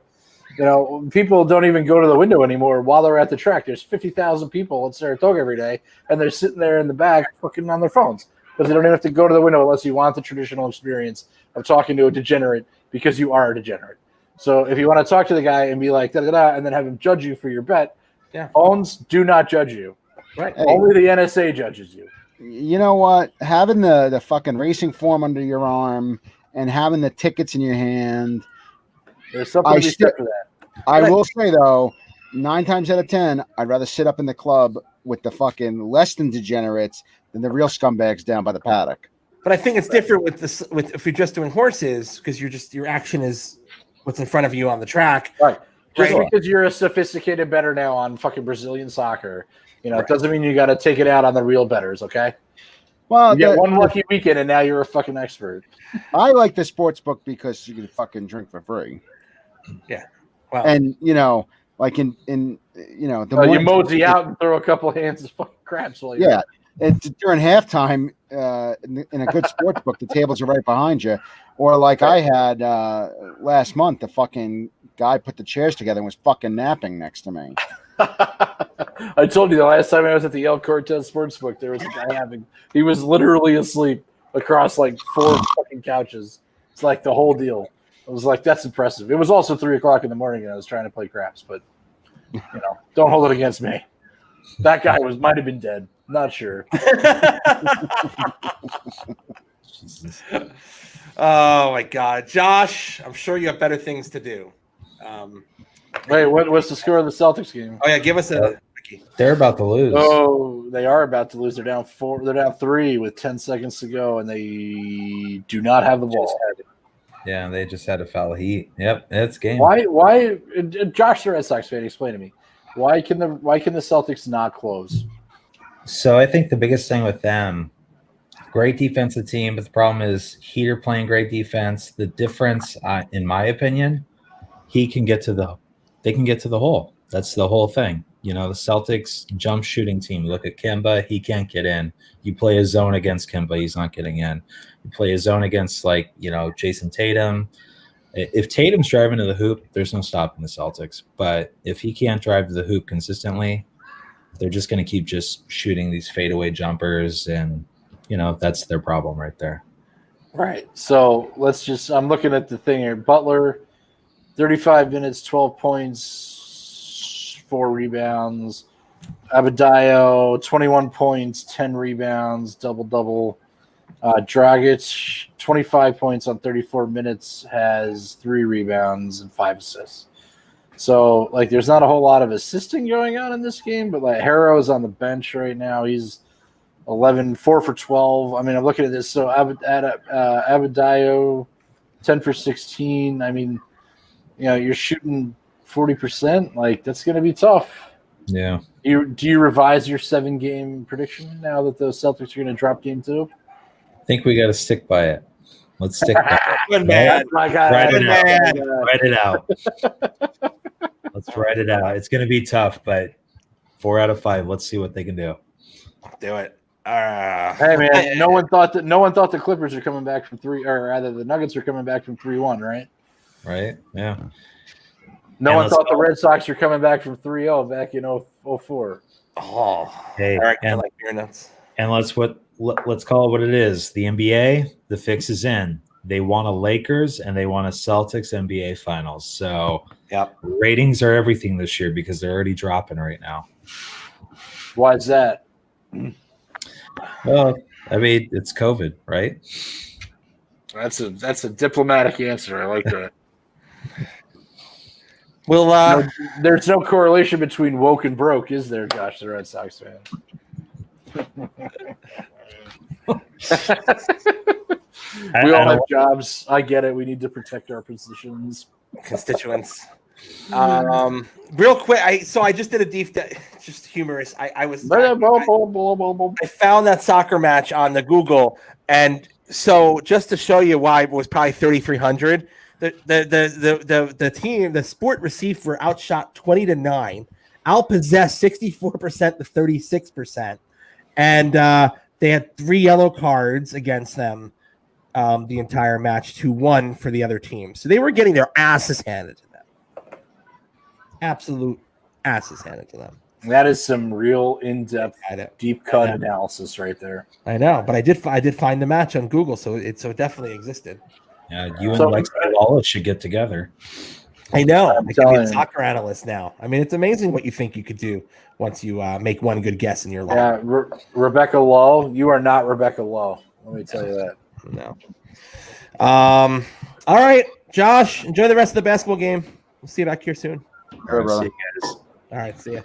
People don't even go to the window anymore while they're at the track. There's 50,000 people in Saratoga every day, and they're sitting there in the back fucking on their phones because they don't even have to go to the window unless you want the traditional experience of talking to a degenerate because you are a degenerate. So if you want to talk to the guy and be like, da-da-da, and then have him judge you for your bet, phones do not judge you. Right? Hey. Only the NSA judges you. You know what? Having the fucking racing form under your arm and having the tickets in your hand. There's something to be said for that. I will say, though, 9 times out of 10, I'd rather sit up in the club with the fucking less than degenerates than the real scumbags down by the paddock. But I think it's different with if you're just doing horses because your action is what's in front of you on the track. Right. Just because you're a sophisticated bettor now on fucking Brazilian soccer, it doesn't mean you got to take it out on the real bettors, okay? Well, you get one lucky weekend and now you're a fucking expert. I like the sports book because you can fucking drink for free. Yeah. Wow. And like in the you mosey out and throw a couple hands of fucking craps while you're it's during halftime in a good sports book, the tables are right behind you. Or like I had last month, the fucking guy put the chairs together and was fucking napping next to me. I told you the last time I was at the El Cortez Sportsbook, there was a guy he was literally asleep across like 4 fucking couches. It's like the whole deal. I was like, that's impressive. It was also 3:00 in the morning and I was trying to play craps, but don't hold it against me. That guy might have been dead. Not sure. Oh my God, Josh! I'm sure you have better things to do. Wait, what's the score of the Celtics game? Oh yeah, give us a. They're about to lose. Oh, they are about to lose. They're down 4. They're down 3 with 10 seconds to go, and they do not have the ball. Yeah, they just had a foul heat. Yep, it's game. Why? Josh, the Red Sox fan, explain to me. Why can the Celtics not close? So I think the biggest thing with them, great defensive team, but the problem is Heater playing great defense. The difference, in my opinion, they can get to the hole. That's the whole thing. The Celtics jump shooting team. Look at Kemba, he can't get in. You play a zone against Kemba, he's not getting in. You play a zone against Jason Tatum. If Tatum's driving to the hoop, there's no stopping the Celtics. But if he can't drive to the hoop consistently, they're just going to keep just shooting these fadeaway jumpers, and that's their problem right there. Right. So I'm looking at the thing here. Butler, 35 minutes, 12 points, 4 rebounds. Abadayo, 21 points, 10 rebounds, double-double. Dragic, 25 points on 34 minutes, has 3 rebounds and 5 assists. So, there's not a whole lot of assisting going on in this game, but, Harrow's on the bench right now. He's 4 for 12. I mean, I'm looking at this. So, Abadayo, 10 for 16. I mean, you're shooting 40%. That's going to be tough. Yeah. Do you revise your 7-game prediction now that the Celtics are going to drop game 2? I think we got to stick by it. Let's stick by it. Good man. My God. Write it out. Man. Write it out. Let's write it out. It's going to be tough, but 4 out of 5. Let's see what they can do. Do it. Hey man, no one thought the Clippers are coming back from 3, or rather the Nuggets are coming back from 3-1, right? Right? Yeah. No And one let's thought the go. Red Sox were coming back from 3-0 back in 04. Oh, Hey, Eric, I and, like beer nuts. and let's call it what it is. The NBA, the fix is in. They want a Lakers and they want a Celtics NBA Finals. So Yep. ratings are everything this year because they're already dropping right now. Why is that? Well, I mean, it's COVID, right? That's a diplomatic answer. I like that. We'll There's no correlation between woke and broke, is there, Josh, the Red Sox fan? We all have jobs. I get it. We need to protect our positions. constituents. Real quick, I just did a deep, just humorous. I found that soccer match on the Google, and so just to show you why it was probably 3,300. The team, the sport received were outshot 20-9, outpossessed 64% to 36%, and they had 3 yellow cards against them the entire match to 1 for the other team. So they were getting their asses handed to them. Absolute asses handed to them. That is some real in-depth, deep cut analysis right there. I know, but I did find the match on Google, so it definitely existed. Yeah, you and Lexi Wallace should get together. I know. I could be a soccer analyst now. I mean, it's amazing what you think you could do once you make one good guess in your life. Yeah, Rebecca Lowe, you are not Rebecca Lowe. Let me tell you that. No. All right, Josh, enjoy the rest of the basketball game. We'll see you back here soon. All right, brother. See you guys. All right, see ya.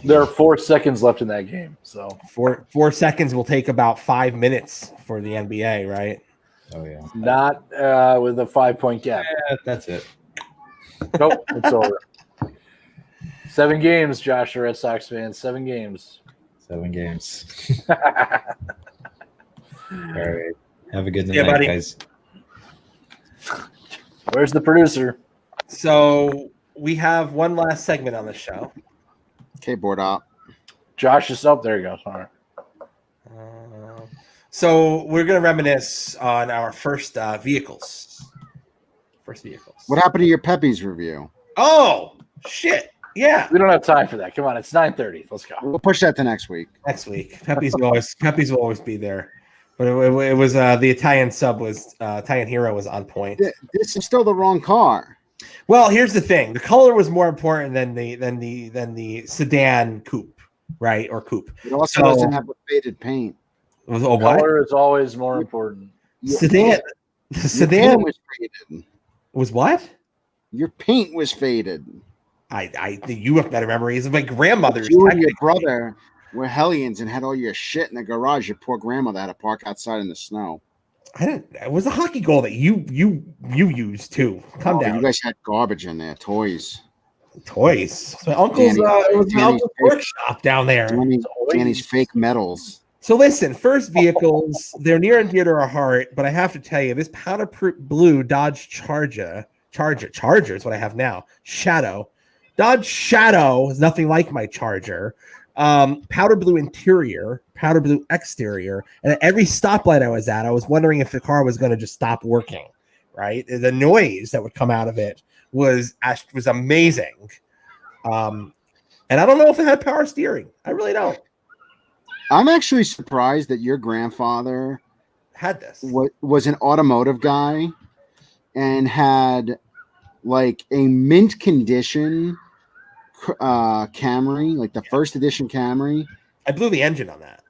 There are 4 seconds left in that game, so 4 seconds will take about 5 minutes for the NBA, right? Oh yeah. not with a 5-point gap. Yeah, that's it. Nope, it's over. 7 games, Josh, the Red Sox fan. 7 games. 7 games. All right. Have a good Yeah, night, buddy. guys. Where's the producer? So we have one last segment on the show. Okay, board up. Josh is up. There you go. Sorry. So we're going to reminisce on our first vehicles. First vehicles. What happened to your Pepe's review? Oh, shit. Yeah. We don't have time for that. Come on, it's 9:30. Let's go. We'll push that to next week. Next week. Pepe's will always be there. But it was the Italian sub was Italian hero was on point. This is still the wrong car. Well, here's the thing: the color was more important than the sedan coupe, right? Or coupe. It also doesn't have a faded paint. Oh, what? Color is always more important. Sedan. The Your sedan paint was faded. was what? Your paint was faded. I think you have better memories of my grandmother's. You and your brother were hellions and had all your shit in the garage. Your poor grandmother had to park outside in the snow. I didn't. It was a hockey goal that you used too. Calm down. You guys had garbage in there, toys. Toys. My uncle's. It was my uncle's workshop down there. Danny's fake medals. So listen, first vehicles, they're near and dear to our heart, but I have to tell you, this powder blue Dodge Charger is what I have now. Dodge Shadow is nothing like my Charger. Powder blue interior, powder blue exterior, and at every stoplight I was at, I was wondering if the car was going to just stop working. Right, the noise that would come out of it was amazing. And I don't know if it had power steering. I really don't. I'm actually surprised that your grandfather Had this. Was an automotive guy and had like a mint condition Camry, like the first edition Camry. I blew the engine on that.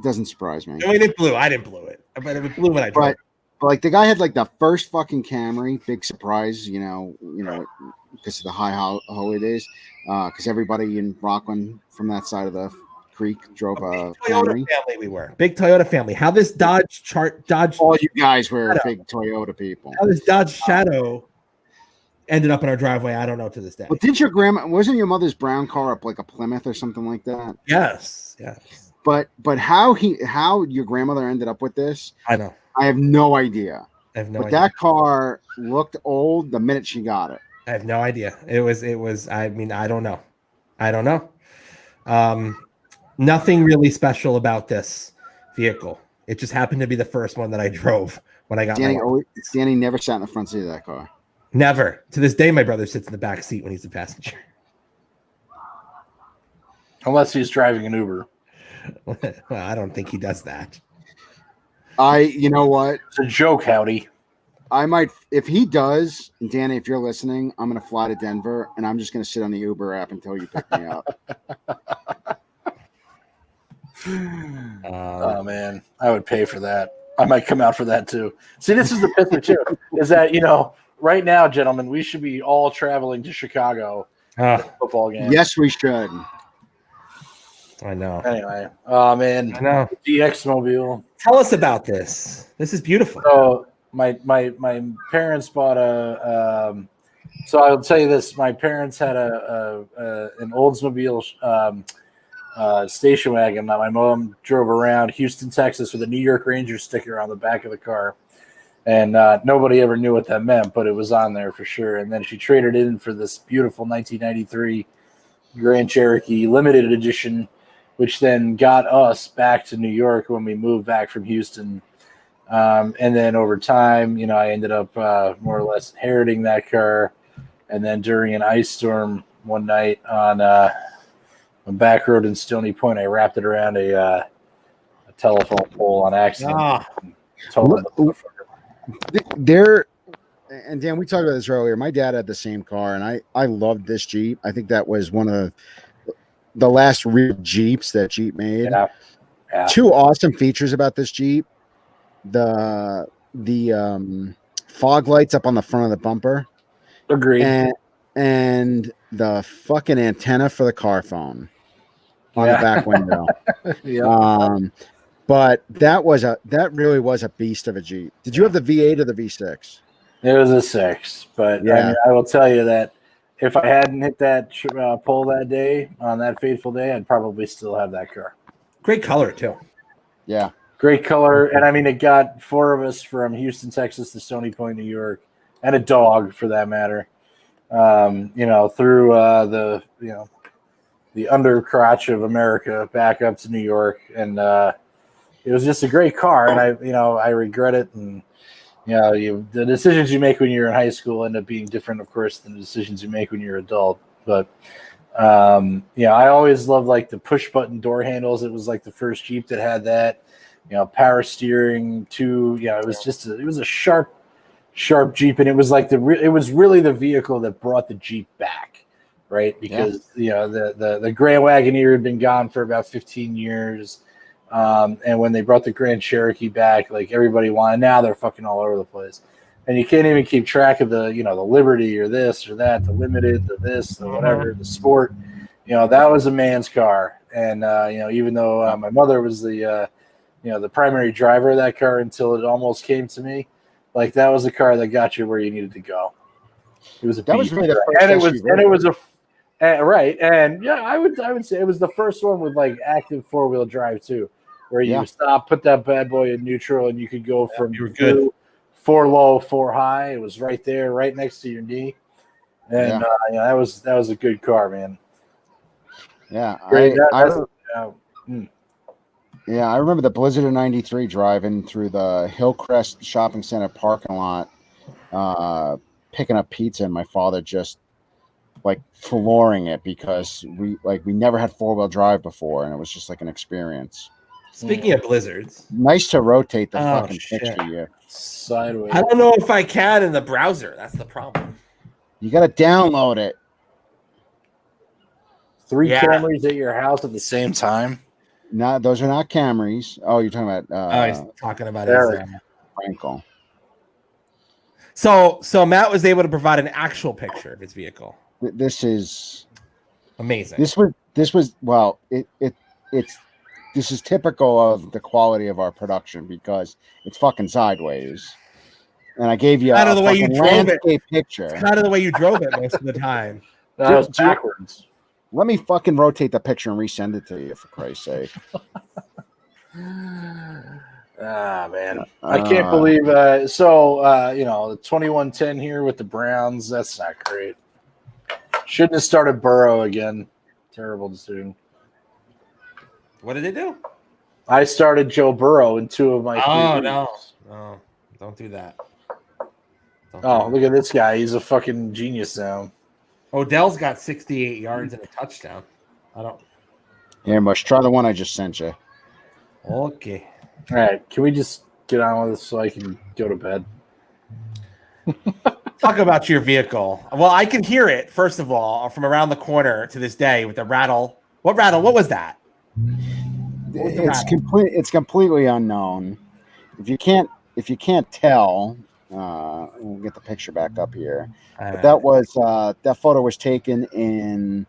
Doesn't surprise me. I mean, it blew. I didn't blow it, but it blew when I drove. But like the guy had like the first fucking Camry. Big surprise, you know, because of the high holidays. Because everybody in Rockland from that side of the creek drove a Toyota Camry. family. We were big Toyota family. How this Dodge. All you guys were Shadow. big Toyota people. How this Dodge Shadow ended up in our driveway, I don't know to this day. But wasn't your mother's brown car up like a Plymouth or something like that? Yes. But how your grandmother ended up with this? I know. I have no idea. I have no But idea. that car looked old the minute she got it. I have no idea. It was. I mean, I don't know. I don't know. Nothing really special about this vehicle. It just happened to be the first one that I drove when I got my license. Danny never sat in the front seat of that car. Never. To this day, my brother sits in the back seat when he's a passenger. Unless he's driving an Uber. Well, I don't think he does that. You know what? It's a joke, Howdy. I might, if he does, and Danny, if you're listening, I'm going to fly to Denver and I'm just going to sit on the Uber app until you pick me up. Oh man, I would pay for that. I might come out for that too. See, this is the picture too. Is that right now, gentlemen, we should be all traveling to Chicago for the football game. Yes, we should. I know. Anyway, oh man, I know. DX Mobile. Tell us about this. This is beautiful. So my parents bought a. So I'll tell you this: my parents had an Oldsmobile station wagon that my mom drove around Houston, Texas, with a New York Rangers sticker on the back of the car, and nobody ever knew what that meant, but it was on there for sure. And then she traded it in for this beautiful 1993 Grand Cherokee limited edition, which then got us back to New York when we moved back from Houston. And then over time, I ended up more or less inheriting that car. And then during an ice storm one night on a back road in Stony Point, I wrapped it around a telephone pole on accident. There, and Dan, we talked about this earlier. My dad had the same car, and I loved this Jeep. I think that was one of the last real Jeeps that Jeep made. Yeah. Two awesome features about this Jeep: the fog lights up on the front of the bumper. Agreed. And the fucking antenna for the car phone on the back window. Yeah. But that really was a beast of a Jeep. Did you have the V8 or the V6? It was a 6, but yeah. I will tell you that if I hadn't hit that pole that day, on that fateful day, I'd probably still have that car. Great color too. Yeah. Great color. And it got 4 of us from Houston, Texas to Stony Point, New York, and a dog for that matter. Through the undercrotch of America back up to New York. And it was just a great car. And I regret it. And, the decisions you make when you're in high school end up being different, of course, than the decisions you make when you're an adult. But, I always loved like the push button door handles. It was like the first Jeep that had that, power steering too. It was a sharp Jeep. And it was like it was really the vehicle that brought the Jeep back. Right. Because, the Grand Wagoneer had been gone for about 15 years. And when they brought the Grand Cherokee back, like everybody wanted, now they're fucking all over the place. And you can't even keep track of the Liberty or this or that, the Limited, the this, the whatever, the Sport. That was a man's car. And, even though my mother was the primary driver of that car until it almost came to me, like that was a car that got you where you needed to go. It was that was really the first right. And yeah, I would say it was the first one with like active 4-wheel drive too, where you stop, put that bad boy in neutral, and you could go from 4 low, 4 high. It was right there, right next to your knee. And that was a good car, man. Yeah. I remember the Blizzard of '93 driving through the Hillcrest Shopping Center parking lot, picking up pizza, and my father just like flooring it because we never had 4-wheel drive before, and it was just like an experience. Speaking of blizzards, nice to rotate the fucking picture here sideways. I don't know if I can in the browser. That's the problem. You got to download it. 3 Camrys at your house at the same time. No, those are not Camrys. Oh, you're talking about. He's talking about Frankel. So Matt was able to provide an actual picture of his vehicle. This is amazing. This is typical of the quality of our production because it's fucking sideways. And I gave you kind of the way you drove it. Picture. It's kind of the way you drove it most of the time. That was backwards. Let me fucking rotate the picture and resend it to you, for Christ's sake. Ah, man. I can't believe the 21-10 here with the Browns. That's not great. Shouldn't have started Burrow again. Terrible decision. What did they do? I started Joe Burrow in 2 of my 3 leagues. No, don't do that. Look at this guy. He's a fucking genius now. Odell's got 68 yards and a touchdown. Here, Mush, try the one I just sent you. Okay. All right. Can we just get on with this so I can go to bed? Talk about your vehicle. Well, I can hear it, first of all, from around the corner to this day with the rattle. What rattle? What was that? It's completely unknown. If you can't tell, we'll get the picture back up here. But that photo was taken in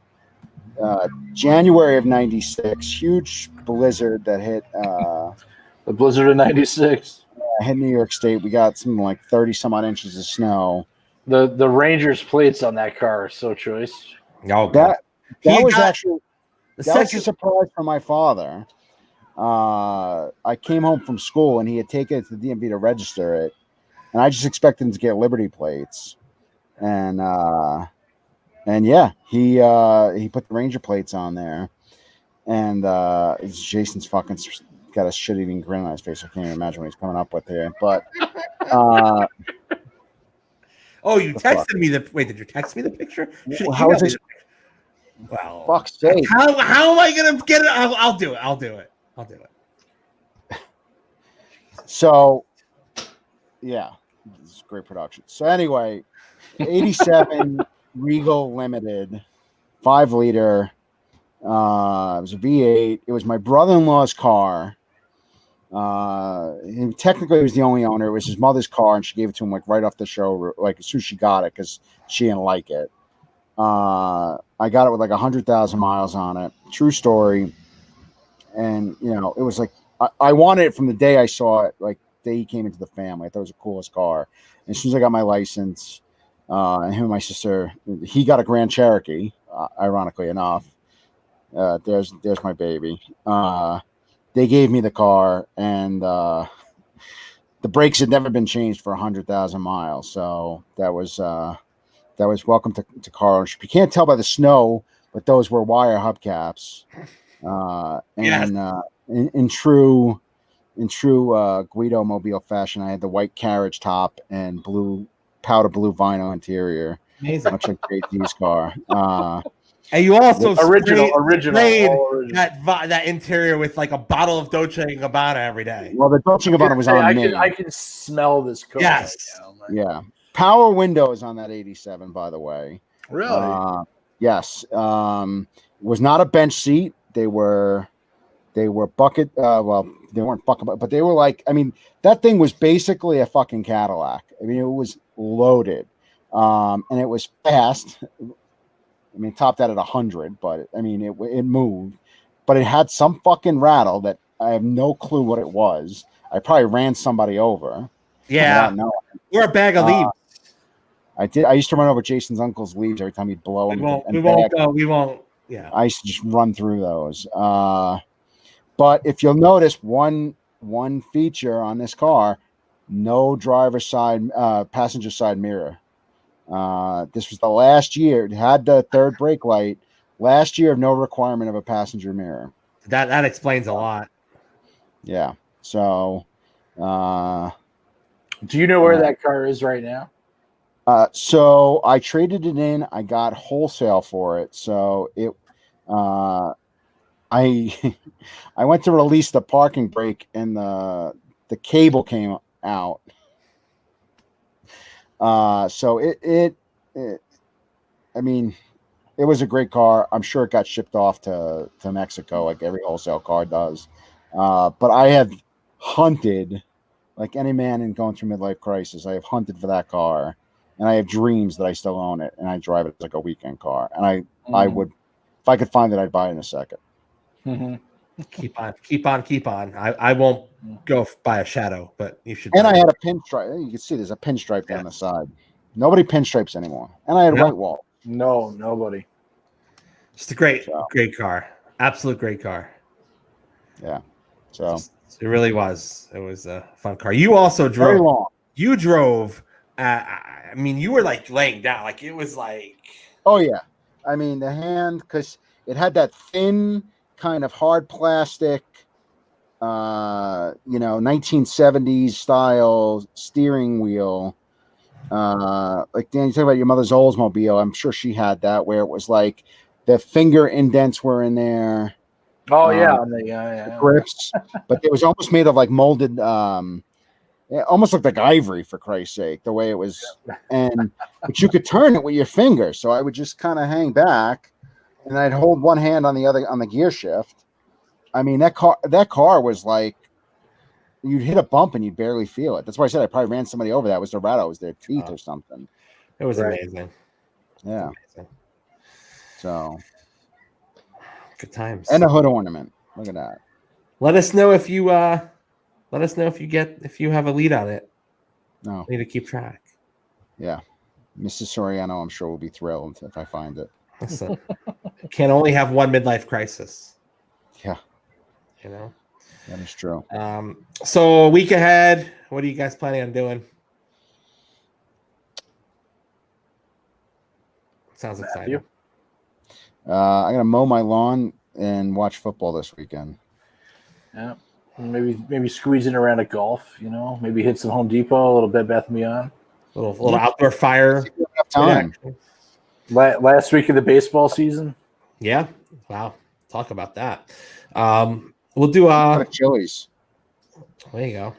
January of '96. Huge blizzard that hit the blizzard of '96 hit New York State. We got something like 30 some odd inches of snow. The Rangers plates on that car are so choice. Oh, that was actually a surprise for my father. I came home from school and he had taken it to the DMV to register it, and I just expected him to get Liberty plates, and yeah, he put the Ranger plates on there, and Jason's fucking got a shit-eating grin on his face. I can't even imagine what he's coming up with here, but you texted me the. Wait, did you text me the picture? How is it? Well, fuck's sake! How am I gonna get it? I'll do it. I'll do it. So, yeah, this is great production. So anyway, 87 Regal Limited, 5-liter. It was a V8. It was my brother-in-law's car. Technically, he was the only owner. It was his mother's car, and she gave it to him like right off the show, like as soon as she got it, because she didn't like it. I got it with like 100,000 miles on it. True story. And it was like I wanted it from the day I saw it, like the day he came into the family. I thought it was the coolest car. And as soon as I got my license, and him and my sister, he got a Grand Cherokee. Ironically enough, there's my baby. They gave me the car, and the brakes had never been changed for 100,000 miles. So that was welcome to car ownership. You can't tell by the snow, but those were wire hubcaps. In true Guido Mobile fashion, I had the white carriage top and powder blue vinyl interior. Amazing. Much like JT's car. And you also original that interior with like a bottle of Dolce & Gabbana every day. Well, the Dolce & Gabbana was on me. I can smell this car. Yes. Right now. Yeah. Power windows on that 87, by the way. Really? Yes. Was not a bench seat. They were bucket. Well, they weren't bucket, but they were like. I mean, that thing was basically a fucking Cadillac. I mean, it was loaded, and it was fast. I mean, topped out at 100, but I mean, it moved, but it had some fucking rattle that I have no clue what it was. I probably ran somebody over. Yeah, or a bag of leaves. I did. I used to run over Jason's uncle's leaves every time he'd blow them. We won't. Yeah, I used to just run through those. But if you'll notice, one feature on this car, no passenger side mirror. This was the last year. It had the third brake light. Last year of no requirement of a passenger mirror. That explains a lot. Yeah. So, do you know where that car is right now? So I traded it in. I got wholesale for it. So I went to release the parking brake, and the cable came out. So it I mean, it was a great car. I'm sure it got shipped off to Mexico like every wholesale car does. But I have hunted like any man in going through midlife crisis. I have hunted for that car, and I have dreams that I still own it, and I drive it like a weekend car. And I would, if I could find it, I'd buy it in a second. Mm-hmm. Keep on. I won't go buy a Shadow, but you should. And I had a pinstripe. You can see there's a pinstripe down the side. Nobody pinstripes anymore. And I had white wall. No, nobody. Just a great car. Absolute great car. Yeah. So It really was. It was a fun car. You also Very drove. long. You drove. I mean, you were like laying down. Like it was like. Oh yeah, I mean the hand, because it had that thin kind of hard plastic, 1970s style steering wheel. Like Dan, you talk about your mother's Oldsmobile. I'm sure she had that, where it was like the finger indents were in there. Oh yeah, The grips, but it was almost made of like molded, almost looked like ivory, for Christ's sake, the way it was. But you could turn it with your finger, so I would just kind of hang back, and I'd hold one hand on the gear shift. I mean, that car was like, you'd hit a bump and you'd barely feel it. That's why I said I probably ran somebody over. That was Dorado. It was their teeth or something. It was amazing. Yeah. Amazing. So good times. And a hood ornament. Look at that. Let us know if you have a lead on it. No. I need to keep track. Yeah. Mrs. Soriano, I'm sure, will be thrilled if I find it. Listen, can only have one midlife crisis. Yeah. You know? That is true. So a week ahead, what are you guys planning on doing? Sounds exciting. I'm gonna mow my lawn and watch football this weekend. Yeah, maybe squeezing around at golf. Maybe hit some Home Depot, a little Bed Bath & Beyond, little outdoor fire. Time. Last week of the baseball season. Yeah. Wow. Talk about that. We'll do Chili's. There you go.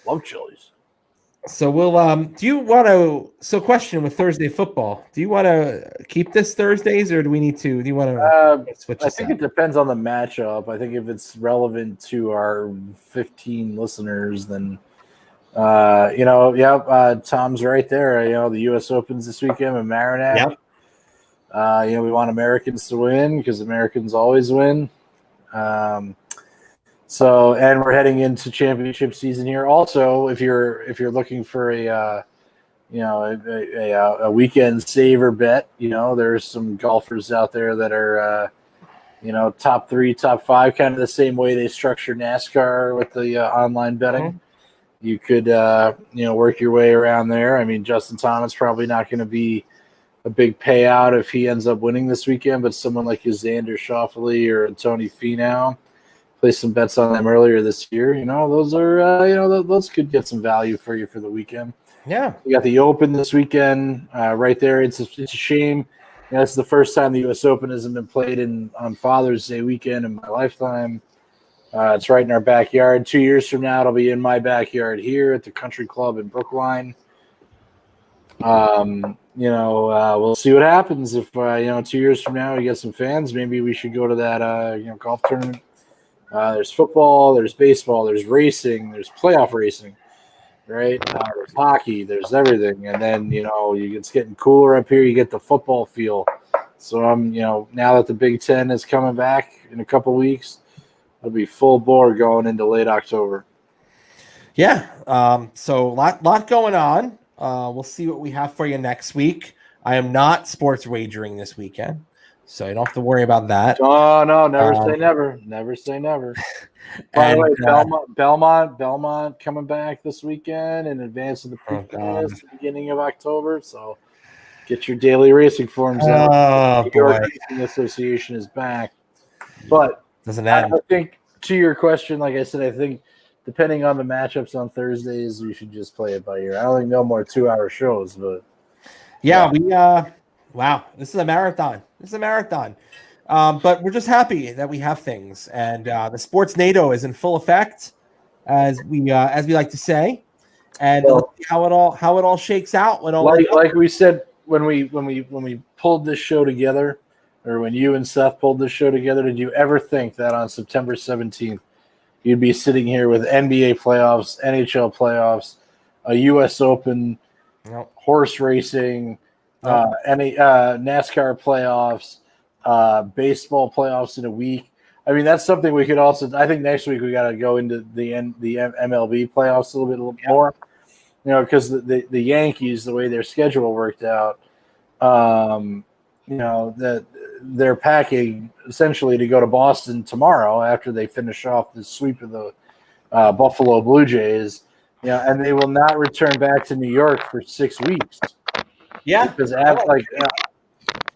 Love Chili's. So we'll do you want to question with Thursday football, do you want to keep this Thursdays or do you want to switch? I think it depends on the matchup. I think if it's relevant to our 15 listeners, then Tom's right there. The US Open's this weekend in Marinette. Yep. We want Americans to win because Americans always win. So, and we're heading into championship season here. Also, if you're looking for a weekend saver bet, there's some golfers out there that are top 3, top 5, kind of the same way they structure NASCAR with the online betting. Mm-hmm. You could work your way around there. I mean, Justin Thomas probably not going to be a big payout if he ends up winning this weekend, but someone like Xander Schauffele or Tony Finau. Play some bets on them earlier this year. Those are those could get some value for you for the weekend. Yeah, you got the Open this weekend right there. It's a shame. It's the first time the U.S. Open hasn't been played on Father's Day weekend in my lifetime. It's right in our backyard. 2 years from now, it'll be in my backyard here at the Country Club in Brookline. We'll see what happens if 2 years from now we get some fans. Maybe we should go to that golf tournament. There's football, there's baseball, there's racing, there's playoff racing, right? There's hockey, there's everything. And then, it's getting cooler up here. You get the football feel. So now that the Big Ten is coming back in a couple weeks, it'll be full bore going into late October. Yeah. So lot going on. We'll see what we have for you next week. I am not sports wagering this weekend, so you don't have to worry about that. Oh no, never say never. Never say never. By the way, Belmont coming back this weekend in advance of the Preakness at the beginning of October. So get your daily racing forms out. The New York Racing Association is back. But doesn't end. I think to your question, like I said, I think depending on the matchups on Thursdays, we should just play it by ear. I don't think no more 2-hour shows, but wow, this is a marathon. But we're just happy that we have things, and the sportsnado is in full effect, as we like to say, and let's see how it all shakes out. Like we said when we pulled this show together, or when you and Seth pulled this show together, did you ever think that on September 17th you'd be sitting here with NBA playoffs, NHL playoffs, a U.S. Open, horse racing, any NASCAR playoffs, baseball playoffs in a week? I mean, that's something we could also. I think next week we got to go into the MLB playoffs a little bit more, because the Yankees, the way their schedule worked out, that they're packing essentially to go to Boston tomorrow after they finish off the sweep of the Buffalo Blue Jays. And they will not return back to New York for 6 weeks. Yeah, Because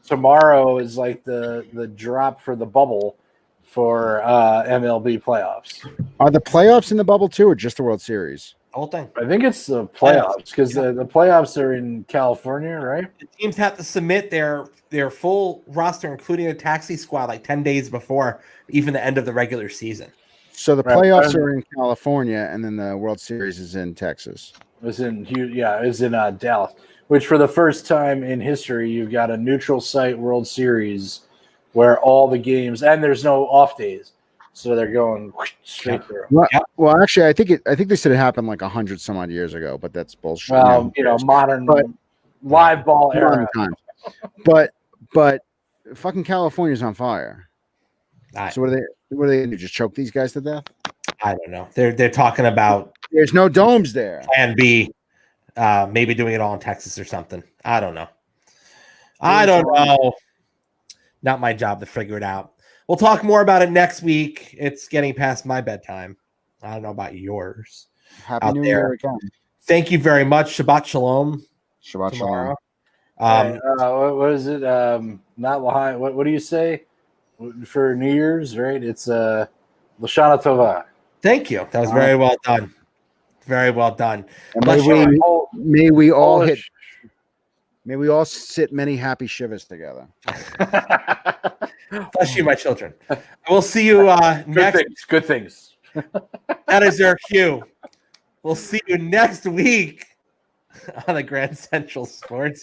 tomorrow is like the drop for the bubble for MLB playoffs. Are the playoffs in the bubble too, or just the World Series? whole thing. I think it's the playoffs because the playoffs are in California, right? The teams have to submit their full roster, including a taxi squad, like 10 days before even the end of the regular season. So the playoffs are in California, and then the World Series is in Texas. It's in Dallas, which for the first time in history, you've got a neutral site World Series where all the games and there's no off days, so they're going straight through. Well, actually, I think they said it happened like 100 some odd years ago, but that's bullshit. Modern live ball era. Times. But fucking California's on fire. So what are they going to do? Just choke these guys to death? I don't know. They're talking about there's no domes there. Plan B, maybe doing it all in Texas or something. I don't know. I don't know. Not my job to figure it out. We'll talk more about it next week. It's getting past my bedtime. I don't know about yours. Happy New Year again. Thank you very much. Shabbat Shalom. Shabbat Shalom. What is it? Not Lahaim. What do you say for New Year's? Right? It's Lashana Tova. Thank you. That was very well done. Very well done. May we all sit many happy shivas together. Bless you, my children. We'll see you next. Good things. That is our cue. We'll see you next week on the Grand Central Sports